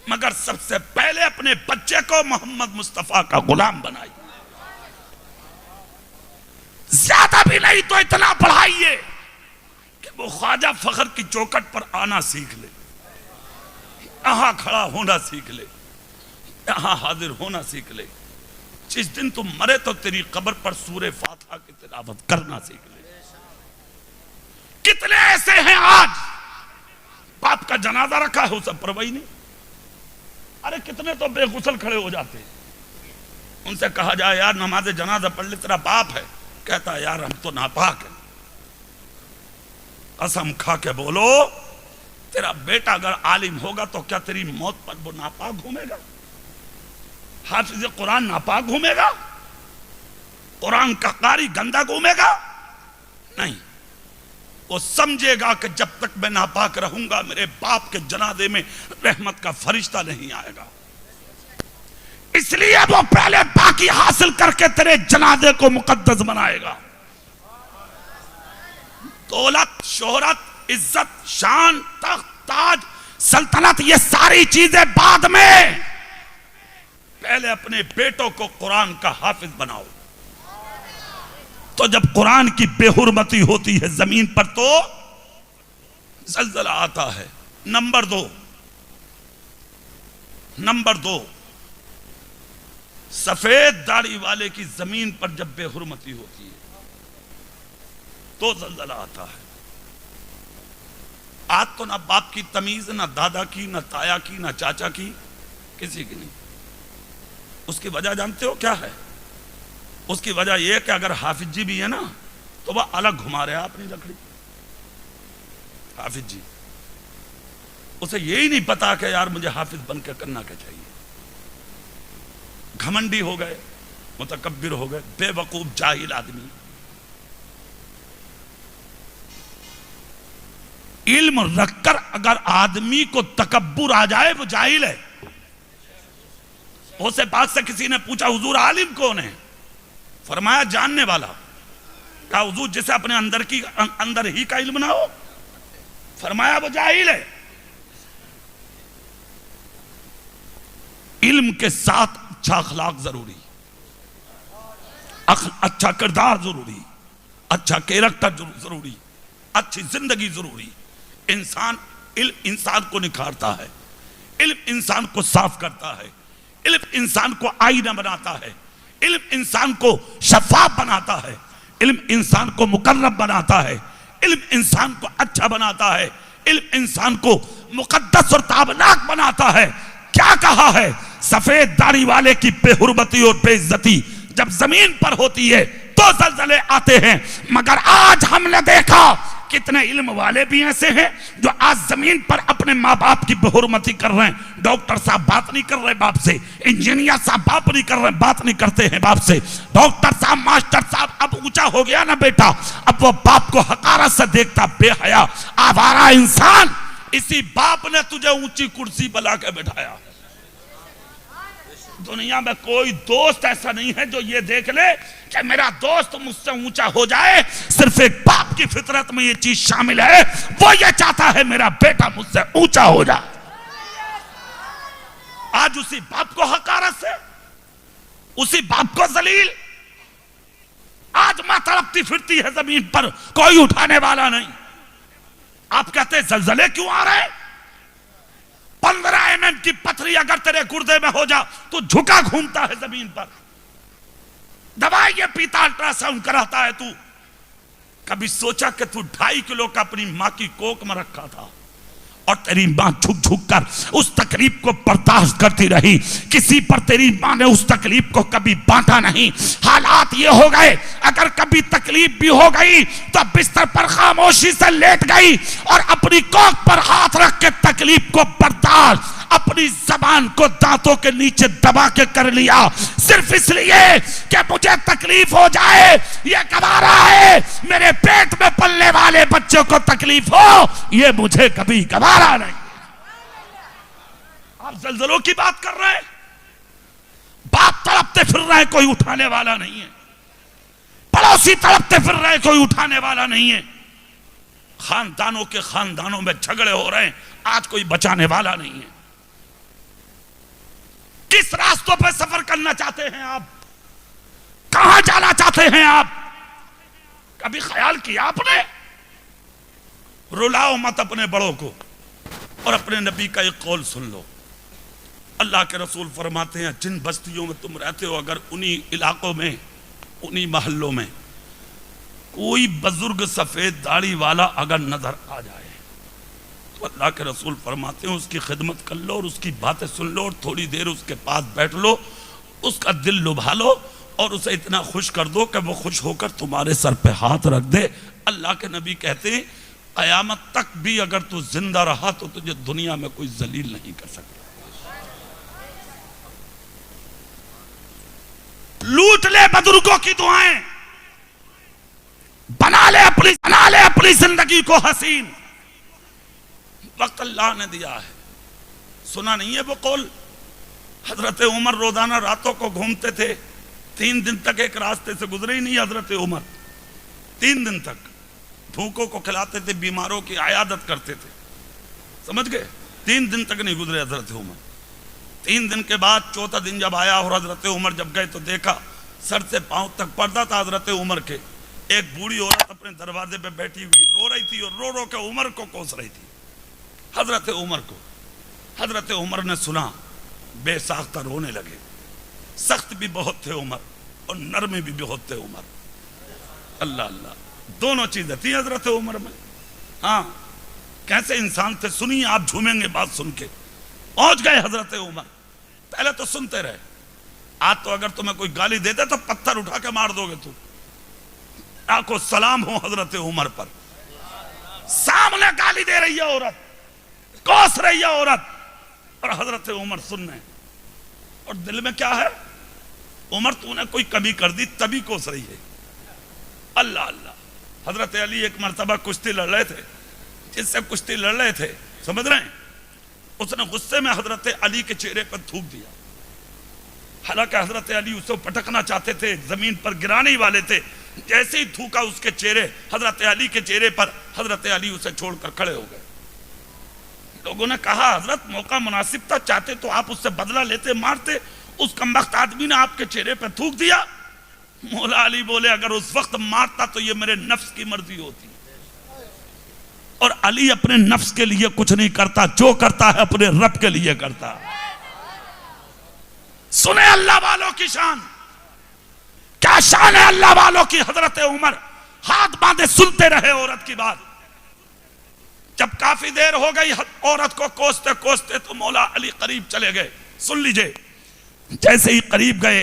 मगर सबसे पहले अपने बच्चे को मोहम्मद मुस्तफा का गुलाम बनाइए। ज्यादा भी नहीं तो इतना पढ़ाइए कि वो ख्वाजा फखर की चौखट पर आना सीख ले, यहां खड़ा होना सीख ले, यहां हाजिर होना सीख ले। जिस दिन तुम मरे तो तेरी कब्र पर सूरे फातिहा की तिलावत करना सीख ले। कितने ऐसे हैं आज बाप का जनाजा रखा है, उसे परवाही नहीं। अरे कितने तो बेगुसल खड़े हो जाते हैं, उनसे कहा जाए यार नमाज जनाजा पढ़ ले, तेरा बाप है, कहता है यार हम तो नापाक है। कसम खा के बोलो, तेरा बेटा अगर आलिम होगा तो क्या तेरी मौत पर वो नापाक घूमेगा? हाफिज कुरान नापाक घूमेगा? कुरान का कारी गंदा घूमेगा? नहीं, वो समझेगा कि जब तक मैं नापाक रहूंगा मेरे बाप के जनाजे में रहमत का फरिश्ता नहीं आएगा। इसलिए वो पहले बाकी हासिल करके तेरे जनाजे को मुकद्दस बनाएगा। दौलत, शोहरत, इज्जत, शान, तख्त, ताज, सल्तनत, ये सारी चीजें बाद में। पहले अपने बेटों को कुरान का हाफिज बनाओ। तो जब कुरान की बेहुरमती होती है जमीन पर तो जलजला आता है। नंबर दो, सफेद दाढ़ी वाले की जमीन पर जब बेहुरमती होती है तो जलजला आता है। आज तो ना बाप की तमीज, ना दादा की, ना ताया की, ना चाचा की, किसी की नहीं। उसकी वजह जानते हो क्या है? उसकी वजह यह कि अगर हाफिज जी भी है ना तो वह अलग घुमा रहे हैं अपनी लकड़ी। हाफिज जी, उसे यही नहीं पता कि यार मुझे हाफिज बनकर करना क्या चाहिए। घमंडी हो गए, मुतकब्बिर हो गए, बेवकूफ जाहिल आदमी। इल्म रखकर अगर आदमी को तकब्बुर आ जाए वो जाहिल है। उसे पाक से किसी ने पूछा हुजूर आलिम कौन है? फरमाया जानने वाला। कहा हुजूर जिसे अपने अंदर ही का इल्म ना हो? फरमाया वो जाहिल है। इल्म के साथ अच्छा अखलाक जरूरी, अच्छा किरदार जरूरी, अच्छा कैरेक्टर जरूरी, अच्छी जिंदगी जरूरी। इल्म इंसान को निखारता है, इल्म इंसान को साफ करता है, इल्म इंसान को आईना बनाता है, इल्म इंसान को शफाफ बनाता है, इल्म इंसान को मुकर्रम बनाता है, इल्म इंसान को अच्छा बनाता है, इल्म इंसान को मुकद्दस और ताबनाक बनाता है। क्या कहा है? सफेद दाढ़ी वाले की बेहुरमती और बेइज्जती जब जमीन पर होती है तो जलजले आते हैं। मगर आज हमने देखा कि कितने इल्म वाले भी ऐसे हैं जो आज जमीन पर अपने माँ बाप की बेहुरमती कर रहे हैं। डॉक्टर साहब बात नहीं कर रहे बाप से, इंजीनियर साहब बात नहीं कर रहे, बात नहीं करते हैं बाप से। डॉक्टर साहब, मास्टर साहब, अब ऊंचा हो गया ना बेटा, अब वो बाप को हकारत से देखता, बेहया आवारा इंसान। इसी बाप ने तुझे ऊंची कुर्सी पर लाके बैठाया। दुनिया में कोई दोस्त ऐसा नहीं है जो ये देख ले कि मेरा दोस्त मुझसे ऊंचा हो जाए। सिर्फ एक बाप की फितरत में ये चीज शामिल है, वो ये चाहता है मेरा बेटा मुझसे ऊंचा हो जाए। आज उसी बाप को हकारत से, उसी बाप को जलील, आज मां तड़पती फिरती है जमीन पर, कोई उठाने वाला नहीं। आप कहते हैं जलजले क्यों आ रहे हैं? 15 mm की पथरी अगर तेरे गुर्दे में हो जा तो झुका घूमता है जमीन पर। दवाई ये पीता, अल्ट्रासाउंड कराता है तू। कभी सोचा कि तू 2.5 किलो का अपनी मां की कोख में रखा था और तेरी मां झुक झुक कर उस तकलीफ को बर्दाश्त करती रही। किसी पर तेरी मां ने उस तकलीफ को कभी बांटा नहीं। हालात ये हो गए, अगर कभी तकलीफ भी हो गई तो बिस्तर पर खामोशी से लेट गई और अपनी कोख पर हाथ रख के तकलीफ को बर्दाश्त, अपनी जबान को दांतों के नीचे दबा के कर लिया, सिर्फ इसलिए कि मुझे तकलीफ हो जाए। ये गवारा है मेरे पेट में पलने वाले बच्चों को तकलीफ हो, ये मुझे कभी गवारा नहीं। आप जलजलों की बात कर रहे हैं, बाप तड़पते फिर रहे हैं, कोई उठाने वाला नहीं है। पड़ोसी तड़पते फिर रहे हैं, कोई उठाने वाला नहीं है। खानदानों के खानदानों में झगड़े हो रहे हैं, आज कोई बचाने वाला नहीं है। किस रास्तों पर सफर करना चाहते हैं आप? कहां जाना चाहते हैं आप? कभी ख्याल किया आपने? रुलाओ मत अपने बड़ों को और अपने नबी का एक कौल सुन लो। अल्लाह के रसूल फरमाते हैं, जिन बस्तियों में तुम रहते हो, अगर उन्हीं इलाकों में, उन्हीं महल्लों में कोई बुजुर्ग सफेद दाढ़ी वाला अगर नजर आ जाए तो अल्लाह के रसूल फरमाते हैं उसकी खिदमत कर लो और उसकी बातें सुन लो और थोड़ी देर उसके पास बैठ लो, उसका दिल लुभा लो और उसे इतना खुश कर दो कि वो खुश होकर तुम्हारे सर पे हाथ रख दे। अल्लाह के नबी कहते हैं कयामत तक भी अगर तू जिंदा रहा तो तुझे दुनिया में कोई जलील नहीं कर सकता। लूट ले बुजुर्गों की दुआएं, बना ले अपनी जिंदगी को हसीन। वक्त अल्लाह ने दिया है, सुना नहीं है वो कौल? हजरत उमर रोजाना रातों को घूमते थे, 3 दिन तक एक रास्ते से गुजरे ही नहीं हजरत उमर। 3 दिन तक भूखों को खिलाते थे, बीमारों की आयादत करते थे, समझ गए? 3 दिन तक नहीं गुजरे हजरत उमर। 3 दिन के बाद 4था दिन जब आया और हजरत उमर जब गए तो देखा सर से पांव तक पर्दा था हजरत उमर के। एक बूढ़ी औरत अपने दरवाजे पे बैठी हुई रो रही थी और रो रो के उमर को कोस रही थी, हजरत उमर को। हजरत उमर ने सुना, बेसाख्ता रोने लगे। सख्त भी बहुत थे उमर और नरमी भी बहुत थे उमर। अल्लाह अल्लाह, दोनों चीजें थी हजरत उमर में। हाँ, कैसे इंसान थे, सुनिए आप झूमेंगे बात सुन के। पहुंच गए हजरत उमर, पहले तो सुनते रहे। आज तो अगर तुम्हें कोई गाली दे दे तो पत्थर उठा के मार दोगे तुम। आपको सलाम हो हजरत उमर पर। सामने गाली दे रही है औरत, कोस रही है औरत, और हजरत उमर सुन रहे। और दिल में क्या है? उमर तूने कोई कमी कर दी तभी कोस रही है। अल्लाह अल्लाह। हजरत अली एक मर्तबा कुश्ती लड़ रहे थे, जिससे कुश्ती लड़ रहे थे, समझ रहे हैं, उसने गुस्से में हजरत अली के चेहरे पर थूक दिया। हालांकि हजरत अली उसे पटकना चाहते थे, जमीन पर गिराने ही वाले थे। जैसे ही थूका उसके चेहरे, हजरत अली के चेहरे पर, हजरत अली उसे छोड़कर खड़े हो गए। लोगों ने कहा हजरत मौका मुनासिब था, चाहते तो आप उससे बदला लेते, मारते। उस कमबख्त आदमी ने आपके चेहरे पर थूक दिया। मौला अली बोले अगर उस वक्त मारता तो ये मेरे नफ्स की मर्जी होती। और अली अपने नफ्स के लिए कुछ नहीं करता, जो करता है अपने रब के लिए करता। सुने अल्लाह वालों की शान, क्या शान है अल्लाह वालों की। हजरत उमर हाथ बांधे सुनते रहे औरत की बात। जब काफी देर हो गई औरत को कोसते कोसते तो मौला अली करीब चले गए। सुन लीजिए, जैसे ही करीब गए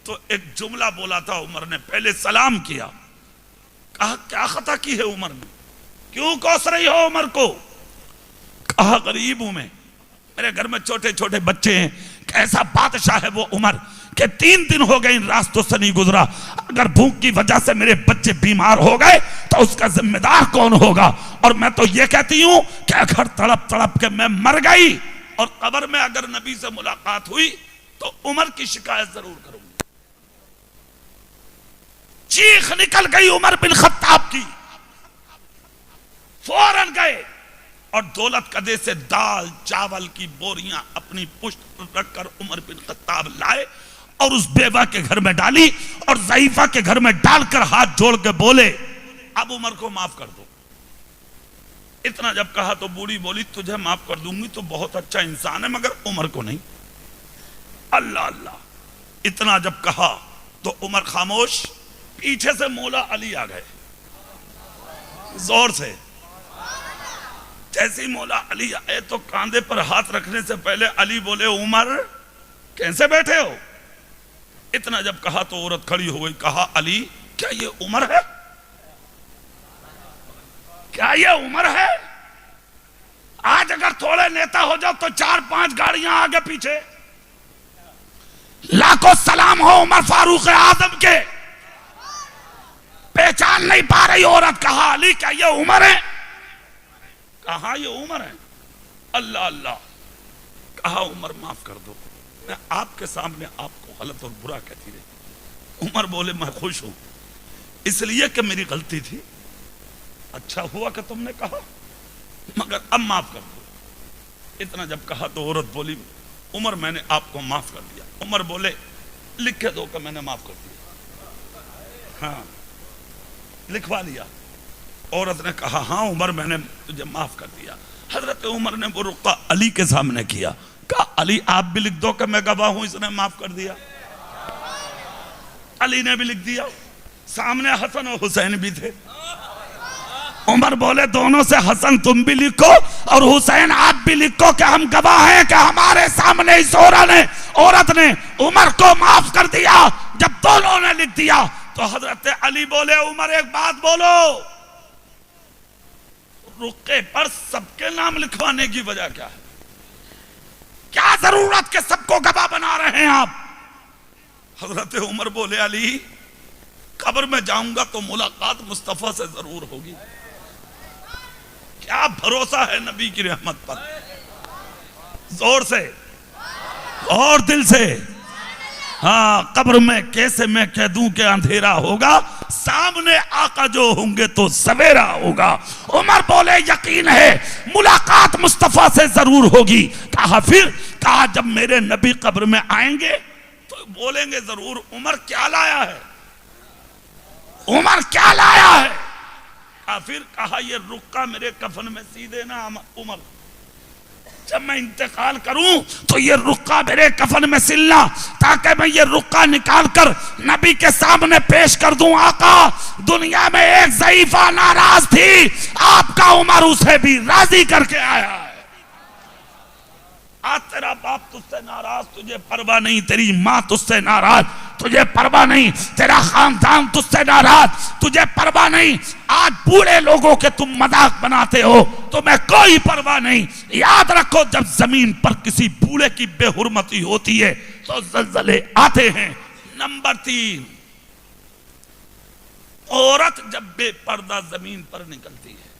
तो एक जुमला बोला था उमर ने। पहले सलाम किया, कहा क्या खता की है उमर ने? क्यों कोस रही हो उमर को? कहा गरीब हूं मैं, मेरे घर में छोटे छोटे बच्चे हैं। कैसा बादशाह है वो उमर कि 3 दिन हो गए इन रास्तों से नहीं गुजरा। अगर भूख की वजह से मेरे बच्चे बीमार हो गए तो उसका जिम्मेदार कौन होगा? और मैं तो ये कहती हूं कि अगर तड़प तड़प के मैं मर गई और कब्र में अगर नबी से मुलाकात हुई तो उमर की शिकायत जरूर करूंगी। चीख निकल गई उमर बिन खत्ताब की। फौरन गए और दौलत कदे से दाल चावल की बोरियां अपनी पुश्त पर रखकर उमर बिन खत्ताब लाए और उस बेवा के घर में डाली और ज़ईफा के घर में डालकर हाथ जोड़ के बोले, अब उमर को माफ कर दो। इतना जब कहा तो बूढ़ी बोली, तुझे माफ कर दूंगी तो बहुत अच्छा इंसान है, मगर उमर को नहीं। अल्लाह अल्लाह। इतना जब कहा तो उमर खामोश। पीछे से मौला अली आ गए जोर से। जैसे ही मौला अली आए तो कांधे पर हाथ रखने से पहले अली बोले, उमर कैसे बैठे हो? इतना जब कहा तो औरत खड़ी हो गई। कहा, अली क्या ये उमर है? क्या ये उमर है? आज अगर थोड़े नेता हो जाओ तो 4-5 गाड़ियां आगे पीछे। लाखों सलाम हो उमर फारूक आजम के। पहचान नहीं पा रही औरत। कहा, अली क्या ये उमर है? कहा, ये उमर है। अल्लाह अल्लाह। कहा, उमर माफ कर दो, मैं आपके सामने आपको गलत और बुरा कहती रही। उमर बोले, मैं खुश हूं इसलिए कि मेरी गलती थी। अच्छा हुआ कि तुमने कहा, मगर अब माफ कर दो। इतना जब कहा तो औरत बोली, उमर मैंने आपको माफ कर दिया। उमर बोले, लिख के दो कि मैंने माफ कर दिया। हाँ, लिखवा लिया। औरत ने कहा, हाँ उमर मैंने तुझे माफ कर दिया। हजरत उमर ने वो रुका अली के सामने किया। कहा, अली आप भी लिख दो कि मैं गवाह हूं इसने माफ कर दिया। अली ने भी लिख दिया। सामने हसन और हुसैन भी थे। उमर बोले, दोनों से हसन तुम भी लिखो और हुसैन आप भी लिखो कि हम गवाह हैं कि हमारे सामने इस औरत ने उमर को माफ कर दिया। जब दोनों ने लिख दिया तो हजरत अली बोले, उमर एक बात बोलो, रुके पर सबके नाम लिखवाने की वजह क्या है? क्या जरूरत के सबको गवाह बना रहे हैं आप? हजरत उमर बोले, अली कब्र में जाऊंगा तो मुलाकात मुस्तफा से जरूर होगी। क्या भरोसा है नबी की रहमत पर। जोर से और दिल से। हाँ, कब्र में कैसे मैं कह दूं कि अंधेरा होगा, सामने आका जो होंगे तो सवेरा होगा। उमर बोले, यकीन है मुलाकात मुस्तफा से जरूर होगी। कहा, फिर? कहा, जब मेरे नबी कब्र में आएंगे तो बोलेंगे जरूर, उमर क्या लाया है, उमर क्या लाया है। कहा, फिर? कहा, ये रुक्का मेरे कफन में सी देना उमर, जब मैं इंतकाल करूं तो ये रुक्का मेरे कफन में सिलना, ताकि मैं ये रुक्का निकाल कर नबी के सामने पेश कर दूं। आका, दुनिया में एक ज़ईफा नाराज थी, आपका उमर उसे भी राजी करके आया है। आज तेरा बाप तुझसे नाराज, तुझे परवाह नहीं। तेरी माँ तुझसे नाराज, तुझे परवाह नहीं। तेरा खानदान तुझसे नाराज, तुझे परवाह नहीं। आज बूढ़े लोगों के तुम मजाक बनाते हो, तुम्हें कोई परवाह नहीं। याद रखो, जब जमीन पर किसी बूढ़े की बेहुरमती होती है तो ज़लज़ले आते हैं। नंबर 3, औरत जब बेपर्दा जमीन पर निकलती है,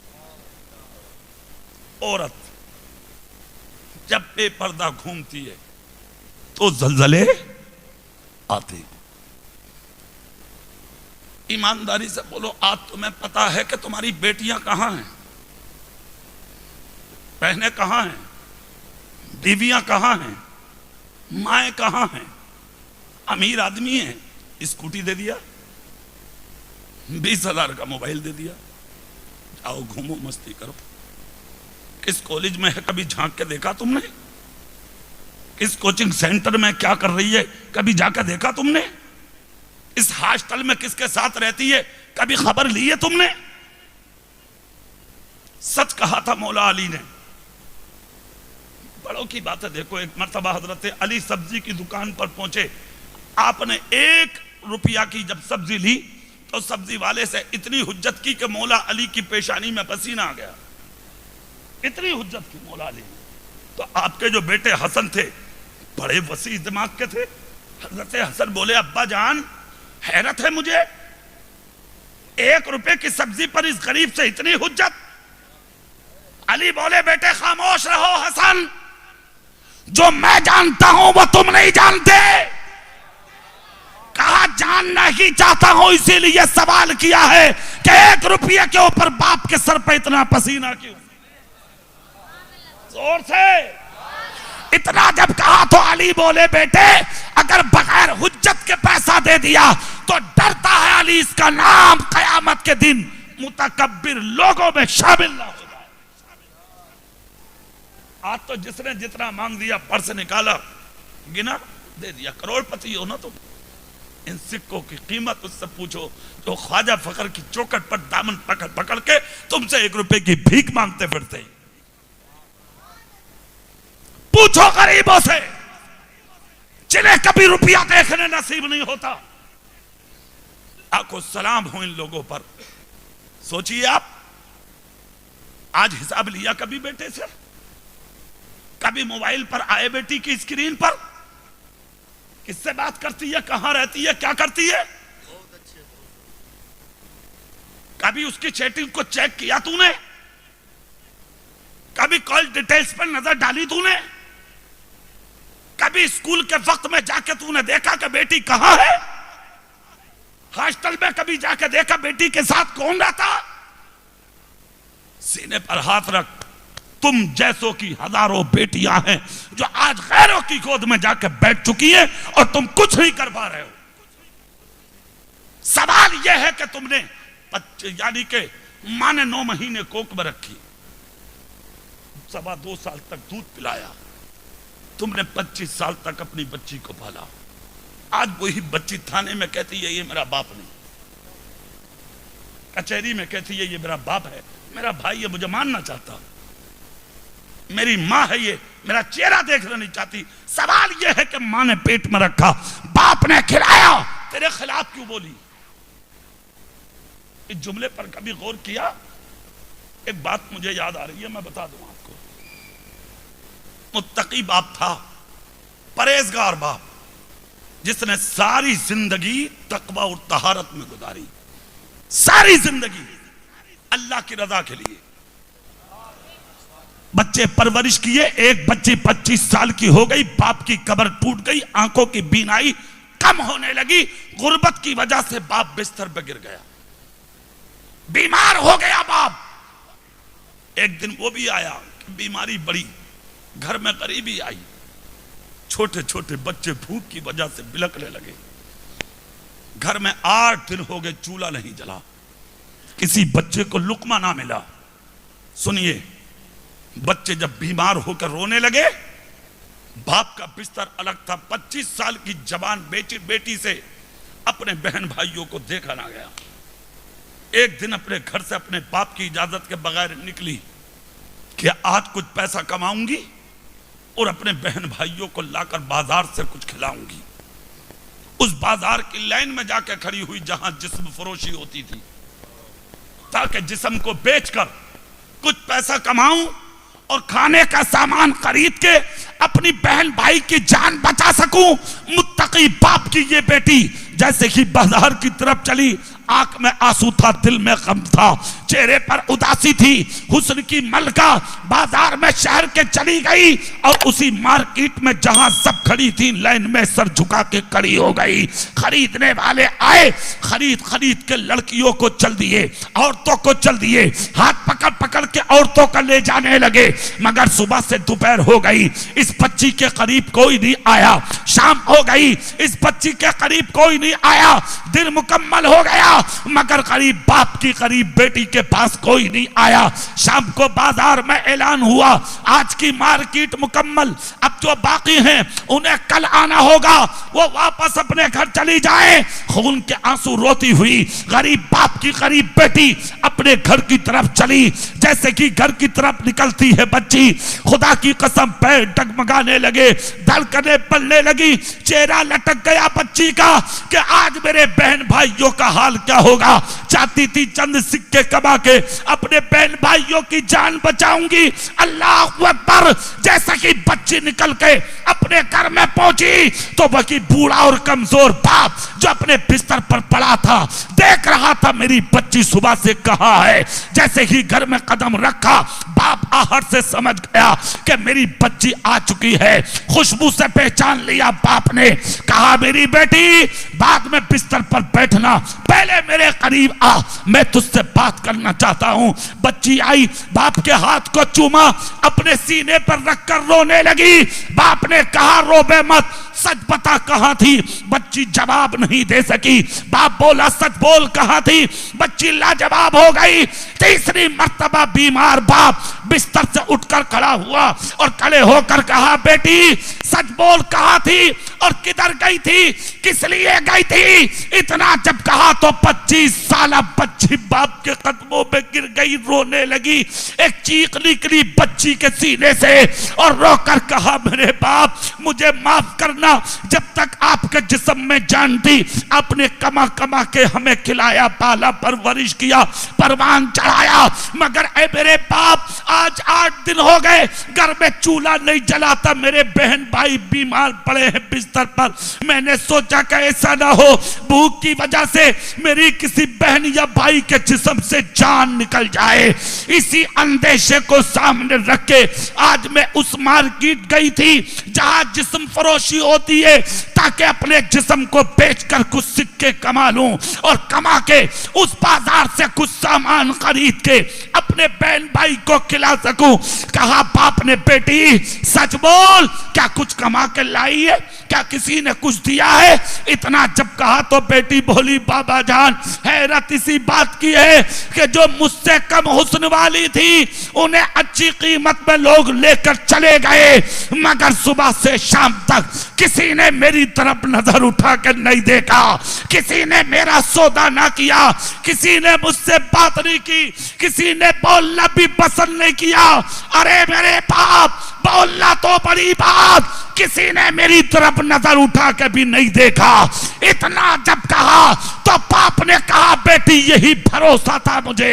औरत जब बेपर्दा घूमती है तो ज़लज़ले आते। ईमानदारी से बोलो, आज तुम्हें पता है कि तुम्हारी बेटियां कहां हैं, बहनें कहां हैं, बीवियां कहां हैं, माएँ कहां हैं? अमीर आदमी है, स्कूटी दे दिया, 20,000 का मोबाइल दे दिया, जाओ घूमो मस्ती करो। किस कॉलेज में है कभी झांक के देखा तुमने? किस कोचिंग सेंटर में क्या कर रही है कभी जाकर देखा तुमने? इस हॉस्टल में किसके साथ रहती है कभी खबर ली है तुमने? सच कहा था मौला अली ने। बड़ों की बात है। देखो, एक मर्तबा हजरत अली सब्जी की दुकान पर पहुंचे। आपने 1 रुपया की जब सब्जी ली तो सब्जी वाले से इतनी हुज्जत की कि मौला अली की पेशानी में पसीना आ गया, इतनी हुज्जत की मौला अली। तो आपके जो बेटे हसन थे बड़े वसी दिमाग के थे। हजरत हसन बोले अब्बा जान हैरत है मुझे, 1 रुपए की सब्जी पर इस गरीब से इतनी हुज्जत। अली बोले बेटे खामोश रहो हसन, जो मैं जानता हूं वो तुम नहीं जानते। कहा जानना ही चाहता हूं इसीलिए सवाल किया है कि 1 रुपये के ऊपर बाप के सर पे इतना पसीना क्यों? जोर से इतना जब कहा तो अली बोले बेटे अगर बगैर हुज्जत के पैसा दे दिया तो डरता है अली इसका नाम कयामत के दिन मुतकब्बिर लोगों में शामिल ना हो जाए। आज तो जिसने जितना मांग दिया पर्स निकाला गिना दे दिया, करोड़पति हो ना तुम। इन सिक्कों की कीमत उससे पूछो जो ख्वाजा फकर की चौखट पर दामन पकड़ पकड़ के तुमसे 1 रुपए की भीख मांगते फिरते। पूछो गरीबों से जिन्हें कभी रुपया देखने नसीब नहीं होता। आपको सलाम हो इन लोगों पर। सोचिए आप आज हिसाब लिया कभी बेटे से? कभी मोबाइल पर आए बेटी की स्क्रीन पर किससे बात करती है, कहां रहती है, क्या करती है? कभी उसकी चैटिंग को चेक किया तूने? कभी कॉल डिटेल्स पर नजर डाली तूने? कभी स्कूल के वक्त में जाके तूने देखा कि बेटी कहां है? हॉस्टल में कभी जाके देखा बेटी के साथ कौन रहता? सीने पर हाथ रख, तुम जैसों की हजारों बेटियां हैं जो आज गैरों की गोद में जाके बैठ चुकी हैं और तुम कुछ नहीं कर पा रहे हो। सवाल यह है कि तुमने यानी कि मां ने 9 महीने कोख में रखी, 2.25 साल तक दूध पिलाया, तुमने 25 साल तक अपनी बच्ची को पाला। आज वही बच्ची थाने में कहती है ये मेरा बाप नहीं, कचहरी में कहती है ये मेरा बाप है, मेरा भाई है, मुझे मानना चाहता, मेरी मां है, ये मेरा चेहरा देखना नहीं चाहती। सवाल यह है कि मां ने पेट में रखा, बाप ने खिलाया, तेरे खिलाफ क्यों बोली? इस जुमले पर कभी गौर किया? एक बात मुझे याद आ रही है, मैं बता दूं आपको। मुत्तकी बाप था, परहेजगार बाप, जिसने सारी जिंदगी तकवा और तहारत में गुजारी, सारी जिंदगी अल्लाह की रजा के लिए। बच्चे परवरिश किए, एक बच्ची 25 साल की हो गई, बाप की कब्र टूट गई, आंखों की बीनाई कम होने लगी, गुर्बत की वजह से बाप बिस्तर पर गिर गया, बीमार हो गया बाप। एक दिन वो भी आया, बीमारी बढ़ी, घर में गरीबी आई, छोटे छोटे बच्चे भूख की वजह से बिलकने लगे, घर में 8 दिन हो गए चूल्हा नहीं जला, किसी बच्चे को लुकमा ना मिला। सुनिए, बच्चे जब बीमार होकर रोने लगे, बाप का बिस्तर अलग था, 25 साल की जवान बेटी से अपने बहन भाइयों को देखा ना गया। एक दिन अपने घर से अपने बाप की इजाजत के बगैर निकली कि आज कुछ पैसा कमाऊंगी और अपने बहन भाइयों को लाकर बाजार से कुछ खिलाऊंगी। उस बाजार की लाइन में जाकर खड़ी हुई जहां जिस्म फरोशी होती थी, ताकि जिस्म को बेचकर कुछ पैसा कमाऊं और खाने का सामान खरीद के अपनी बहन भाई की जान बचा सकूं। मुत्तकी बाप की ये बेटी जैसे ही बाजार की तरफ चली, आंख में आंसू था, दिल में गम था, चेहरे पर उदासी थी, हुस्न की मलका बाजार में शहर के चली गई और उसी मार्केट में जहां सब खड़ी थी लाइन में सर झुका के खड़ी हो गई। खरीदने वाले आए, खरीद खरीद के लड़कियों को चल दिए, औरतों को चल दिए, हाथ पकड़ पकड़ के औरतों का ले जाने लगे। मगर सुबह से दोपहर हो गई, इस बच्ची के करीब कोई नहीं आया। शाम हो गई, इस बच्ची के करीब कोई नहीं आया। दिन मुकम्मल हो गया, मगर करीब बाप की करीब बेटी के पास कोई नहीं आया। शाम को बाजार में ऐलान हुआ आज की मार्केट मुकम्मल, अब जो बाकी हैं उन्हें कल आना होगा, वो वापस अपने घर चली जाए। खून के आंसू रोती हुई गरीब बाप की गरीब बेटी अपने घर की तरफ चली। जैसे कि घर की तरफ निकलती है बच्ची, खुदा की कसम पैर डगमगाने लगे, धड़कने पड़ने लगी, चेहरा लटक गया बच्ची का कि आज मेरे बहन भाइयों का हाल क्या होगा। चाहती थी चंद सिक्के कमा के अपने बहन भाइयों की जान बचाऊंगी। अल्लाह अकबर। जैसा कि बच्ची निकल के अपने घर में पहुंची तो वही बूढ़ा और कमजोर बाप जो अपने बिस्तर पर पड़ा था देख रहा था मेरी बच्ची सुबह से कहां है। जैसे ही घर में कदम रखा बाप आहट से समझ गया कि मेरी बच्ची आ चुकी है। खुशबू से पहचान लिया बाप ने, कहा मेरी बेटी बाद में बिस्तर पर बैठना, पहले मेरे करीब आ, मैं तुझसे बात करना चाहता हूं। बच्ची आई, बाप के हाथ को चूमा, अपने सीने पर रखकर रोने लगी। बाप ने कहा रोबे मत, सच बता कहां थी। बच्ची जवाब नहीं दे सकी। बाप बोला सच बोल कहां थी। बच्ची लाजवाब हो गई। तीसरी मर्तबा बीमार बाप बिस्तर से उठकर खड़ा हुआ और खड़े होकर कहा बेटी सच बोल कहां थी और किधर गई थी, किस लिए गई थी। इतना जब कहा तो 25 साल बच्ची बाप के कदमों में गिर गई, रोने लगी। एक चीख निकली बच्ची के सीने से और रोकर कहा मेरे बाप मुझे माफ करना, जब तक आपके जिस्म में जान थी आपने कमा कमा के हमें खिलाया, पाला, परवरिश किया, परवान चढ़ाया, मगर ऐ मेरे बाप आज 8 दिन हो गए घर में चूल्हा नहीं जलाता, मेरे बहन भाई बीमार पड़े हैं बिस्तर पर। मैंने सोचा कि ऐसा ना हो भूख की वजह से मेरी किसी बहन या भाई के जिस्म से जान निकल जाए। इसी अंदेशे को सामने रख के आज मैं उस मार्केट गई थी जहां जिस्म फरोशी होती है ताकि अपने जिस्म को बेचकर कुछ सिक्के कमा लूं और कमा के उस बाजार से कुछ सामान खरीद के अपने बहन भाई को खिला सकूं। कहा बाप ने बेटी सच बोल, क्या कुछ कमा के लाई है, क्या किसी ने कुछ दिया है। इतना जब कहा तो बेटी बोली बाबा जान हैरत इसी बात की है कि जो मुझसे कम हुस्न वाली थी उन्हें अच्छी कीमत में लोग लेकर चले गए, मगर सुबह से शाम तक किसी ने मेरी तरफ नजर उठा कर नहीं देखा, किसी ने मेरा सौदा ना किया, किसी ने मुझसे बात नहीं की, किसी ने बोलना भी पसंद नहीं किया। अरे मेरे बाप बोलना तो बड़ी बात, किसी ने मेरी तरफ नजर उठा के भी नहीं देखा। इतना जब कहा तो बाप ने कहा बेटी यही भरोसा था मुझे,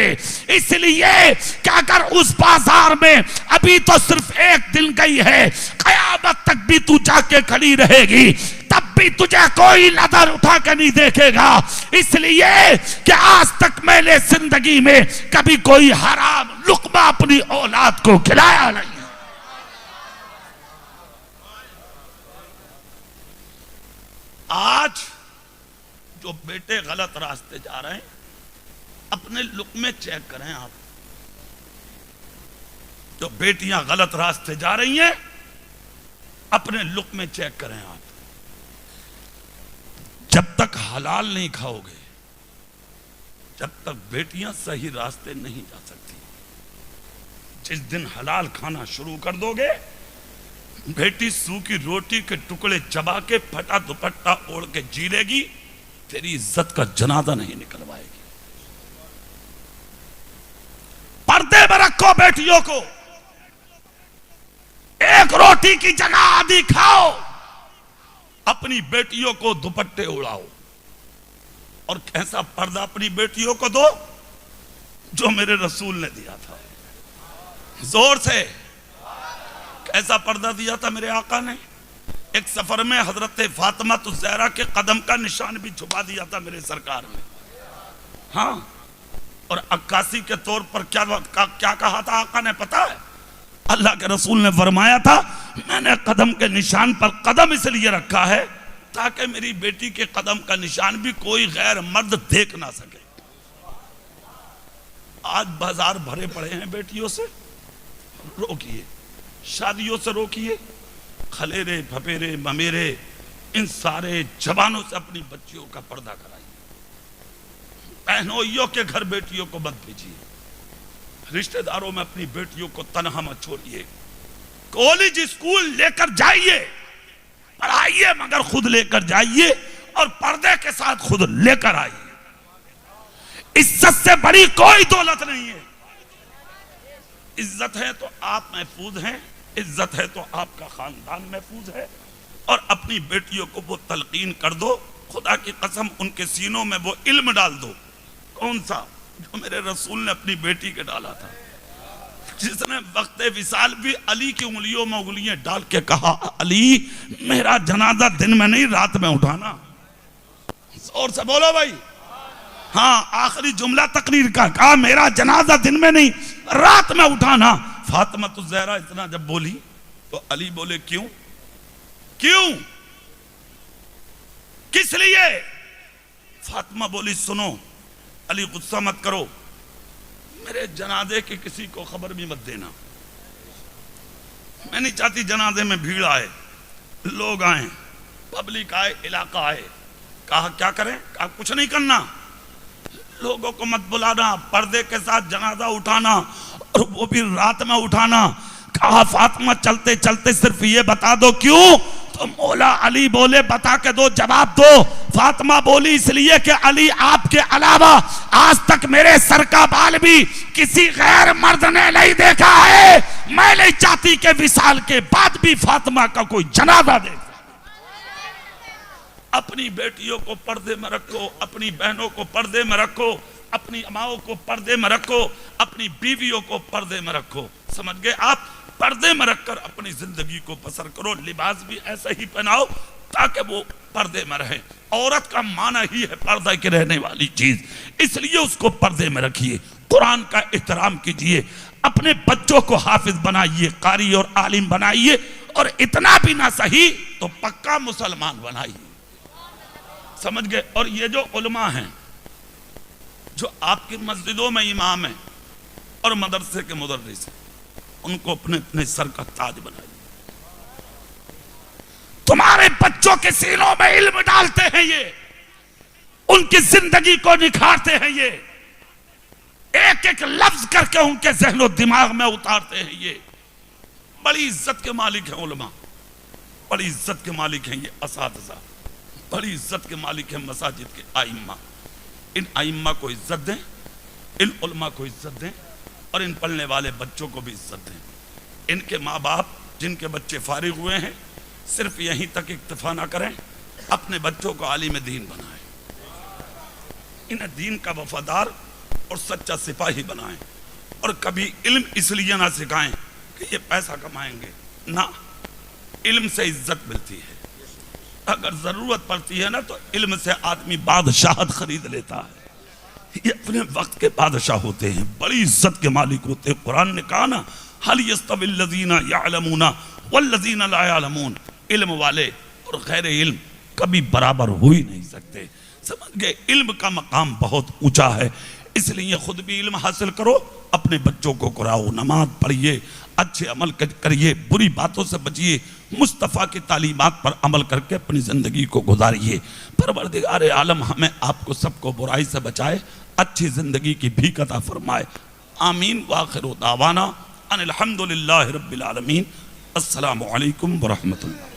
इसलिए कि अगर उस बाजार में अभी तो सिर्फ 1 दिन गई है, कयामत तक भी तू जाके खड़ी रहेगी, तब भी तुझे कोई नजर उठा के नहीं देखेगा। इसलिए कि आज तक मैंने जिंदगी में कभी कोई हराम लुक्मा अपनी औलाद को खिलाया नहीं। आज जो बेटे गलत रास्ते जा रहे हैं अपने लुक्मे चेक करें आप। जो बेटियां गलत रास्ते जा रही हैं अपने लुक्मे चेक करें आप। जब तक हलाल नहीं खाओगे जब तक बेटियां सही रास्ते नहीं जा सकती। जिस दिन हलाल खाना शुरू कर दोगे बेटी सूखी रोटी के टुकड़े चबा के फटा दुपट्टा ओढ़ के जी लेगी, तेरी इज्जत का जनाजा नहीं निकलवाएगी। पर्दे में रखो बेटियों को, एक रोटी की जगह आधी खाओ, अपनी बेटियों को दुपट्टे उड़ाओ और कैसा पर्दा अपनी बेटियों को दो जो मेरे रसूल ने दिया था। जोर से ऐसा पर्दा दिया था मेरे आका ने। एक सफर में हजरत फातिमा तो ज़हरा के कदम का निशान भी छुपा दिया था मेरे सरकार ने। हाँ, और अक्कासी के तौर पर क्या कहा था आका ने पता है? अल्लाह के रसूल ने फरमाया था मैंने कदम के निशान पर कदम इसलिए रखा है ताकि मेरी बेटी के कदम का निशान भी कोई गैर मर्द देख ना सके। आज बाजार भरे पड़े हैं बेटियों से, रोकिए, शादियों से रोकिए, खलेरे फपेरे ममेरे इन सारे जवानों से अपनी बच्चियों का पर्दा कराइए। बहनोइयों के घर बेटियों को मत भेजिए। रिश्तेदारों में अपनी बेटियों को तनहा मत छोड़िए। कॉलेज स्कूल लेकर जाइए, पढ़ाइए, मगर खुद लेकर जाइए और पर्दे के साथ खुद लेकर आइए। इज्जत से बड़ी कोई दौलत नहीं है। इज्जत है तो आप महफूज हैं, इज्जत है तो आपका खानदान महफूज है। और अपनी बेटियों को वो तलकीन कर दो, खुदा की कसम उनके सीनों में वो इल्म डाल दो। कौन सा? जो मेरे रसूल ने अपनी बेटी के डाला था, जिसने वक्ते विसाल भी अली की उंगलियों में उंगलियां डाल के कहा, अली मेरा जनाजा दिन में नहीं रात में उठाना। और से बोलो भाई, हाँ, आखिरी जुमला तकरीर का, कहा मेरा जनाजा दिन में नहीं रात में उठाना। फातिमा तो ज़हरा इतना जब बोली तो अली बोले क्यों? क्यों? किस लिए? फातिमा बोली सुनो अली, गुस्सा मत करो, मेरे जनाजे की किसी को खबर भी मत देना। मैं नहीं चाहती जनाजे में भीड़ आए, लोग आए, पब्लिक आए, इलाका आए। कहा क्या करें? कहा कुछ नहीं करना, लोगों को मत बुलाना, पर्दे के साथ जनाजा उठाना और वो भी रात में उठाना। कहा फातिमा चलते चलते सिर्फ ये बता दो क्यों? तो मौला अली बोले बता के दो, जवाब दो। फातिमा बोली इसलिए कि अली आपके अलावा आज तक मेरे सर का बाल भी किसी गैर मर्द ने नहीं देखा है। मैं नहीं चाहती कि विसाल के बाद भी फातिमा का कोई जनाजा देखे। अपनी बेटियों को पर्दे में रखो, अपनी बहनों को पर्दे में रखो, अपनी अमाओं को पर्दे में रखो, अपनी बीवियों को पर्दे में रखो। समझ गए आप? पर्दे में रखकर अपनी जिंदगी को बसर करो। लिबास भी ऐसा ही पहनाओ ताकि वो पर्दे में रहे। औरत का माना ही है पर्दा की रहने वाली चीज, इसलिए उसको पर्दे में रखिए। कुरान का एहतराम कीजिए, अपने बच्चों को हाफिज बनाइए, कारी और आलिम बनाइए, और इतना भी ना सही तो पक्का मुसलमान बनाइए। समझ गए? और ये जो उलमा हैं, जो आपकी मस्जिदों में इमाम हैं और मदरसे के मुदर्रिस हैं, उनको अपने अपने सर का ताज बनाइए। तुम्हारे बच्चों के सीनों में इल्म डालते हैं ये, उनकी जिंदगी को निखारते हैं ये, एक एक लफ्ज करके उनके ज़हनो दिमाग में उतारते हैं ये। बड़ी इज्जत के मालिक हैं उलमा, बड़ी इज्जत के मालिक हैं ये असातिज़ा, बड़ी इज्जत के मालिक हैं मसाजिद के आइम्मा। इन आइम्मा को इज्जत दें, इन उलमा को इज्जत दें, और इन पढ़ने वाले बच्चों को भी इज्जत दें। इनके माँ बाप जिनके बच्चे फारिग हुए हैं, सिर्फ यहीं तक इक्तफा ना करें, अपने बच्चों को आलिम दीन बनाएं, इन्हें दीन का वफादार और सच्चा सिपाही बनाएं। और कभी इल्म इसलिए ना सिखाएं कि ये पैसा कमाएंगे, ना, इल्म से इज्जत मिलती है। अगर जरूरत पड़ती है ना तो इल्म से आदमी बादशाहत खरीद लेता है। ये अपने वक्त के बादशाह होते हैं, बड़ी इज्जत के मालिक होते हैं। कुरान ने कहा ना, हल यस्तविल लज़ीना यअलमूना वल्लज़ीना ला यअलमून, इल्म वाले और गैर इल्म कभी बराबर हो ही नहीं सकते। समझ गए? इल्म का मकाम बहुत ऊंचा है, इसलिए खुद भी इल्म हासिल करो, अपने बच्चों को कराओ, नमाज पढ़िए, अच्छे अमल करिए, बुरी बातों से बचिए, मुस्तफ़ा की तालीमात पर अमल करके अपनी ज़िंदगी को गुजारिए। परवरदिगार आलम हमें आपको सबको बुराई से बचाए, अच्छी ज़िंदगी की भीख अता फरमाए। आमीन। व आखिरु दावाना अनिल हम्दुलिल्लाहि रब्बिल आलमीन। अस्सलामु अलैकुम व रहमतुल्लाह।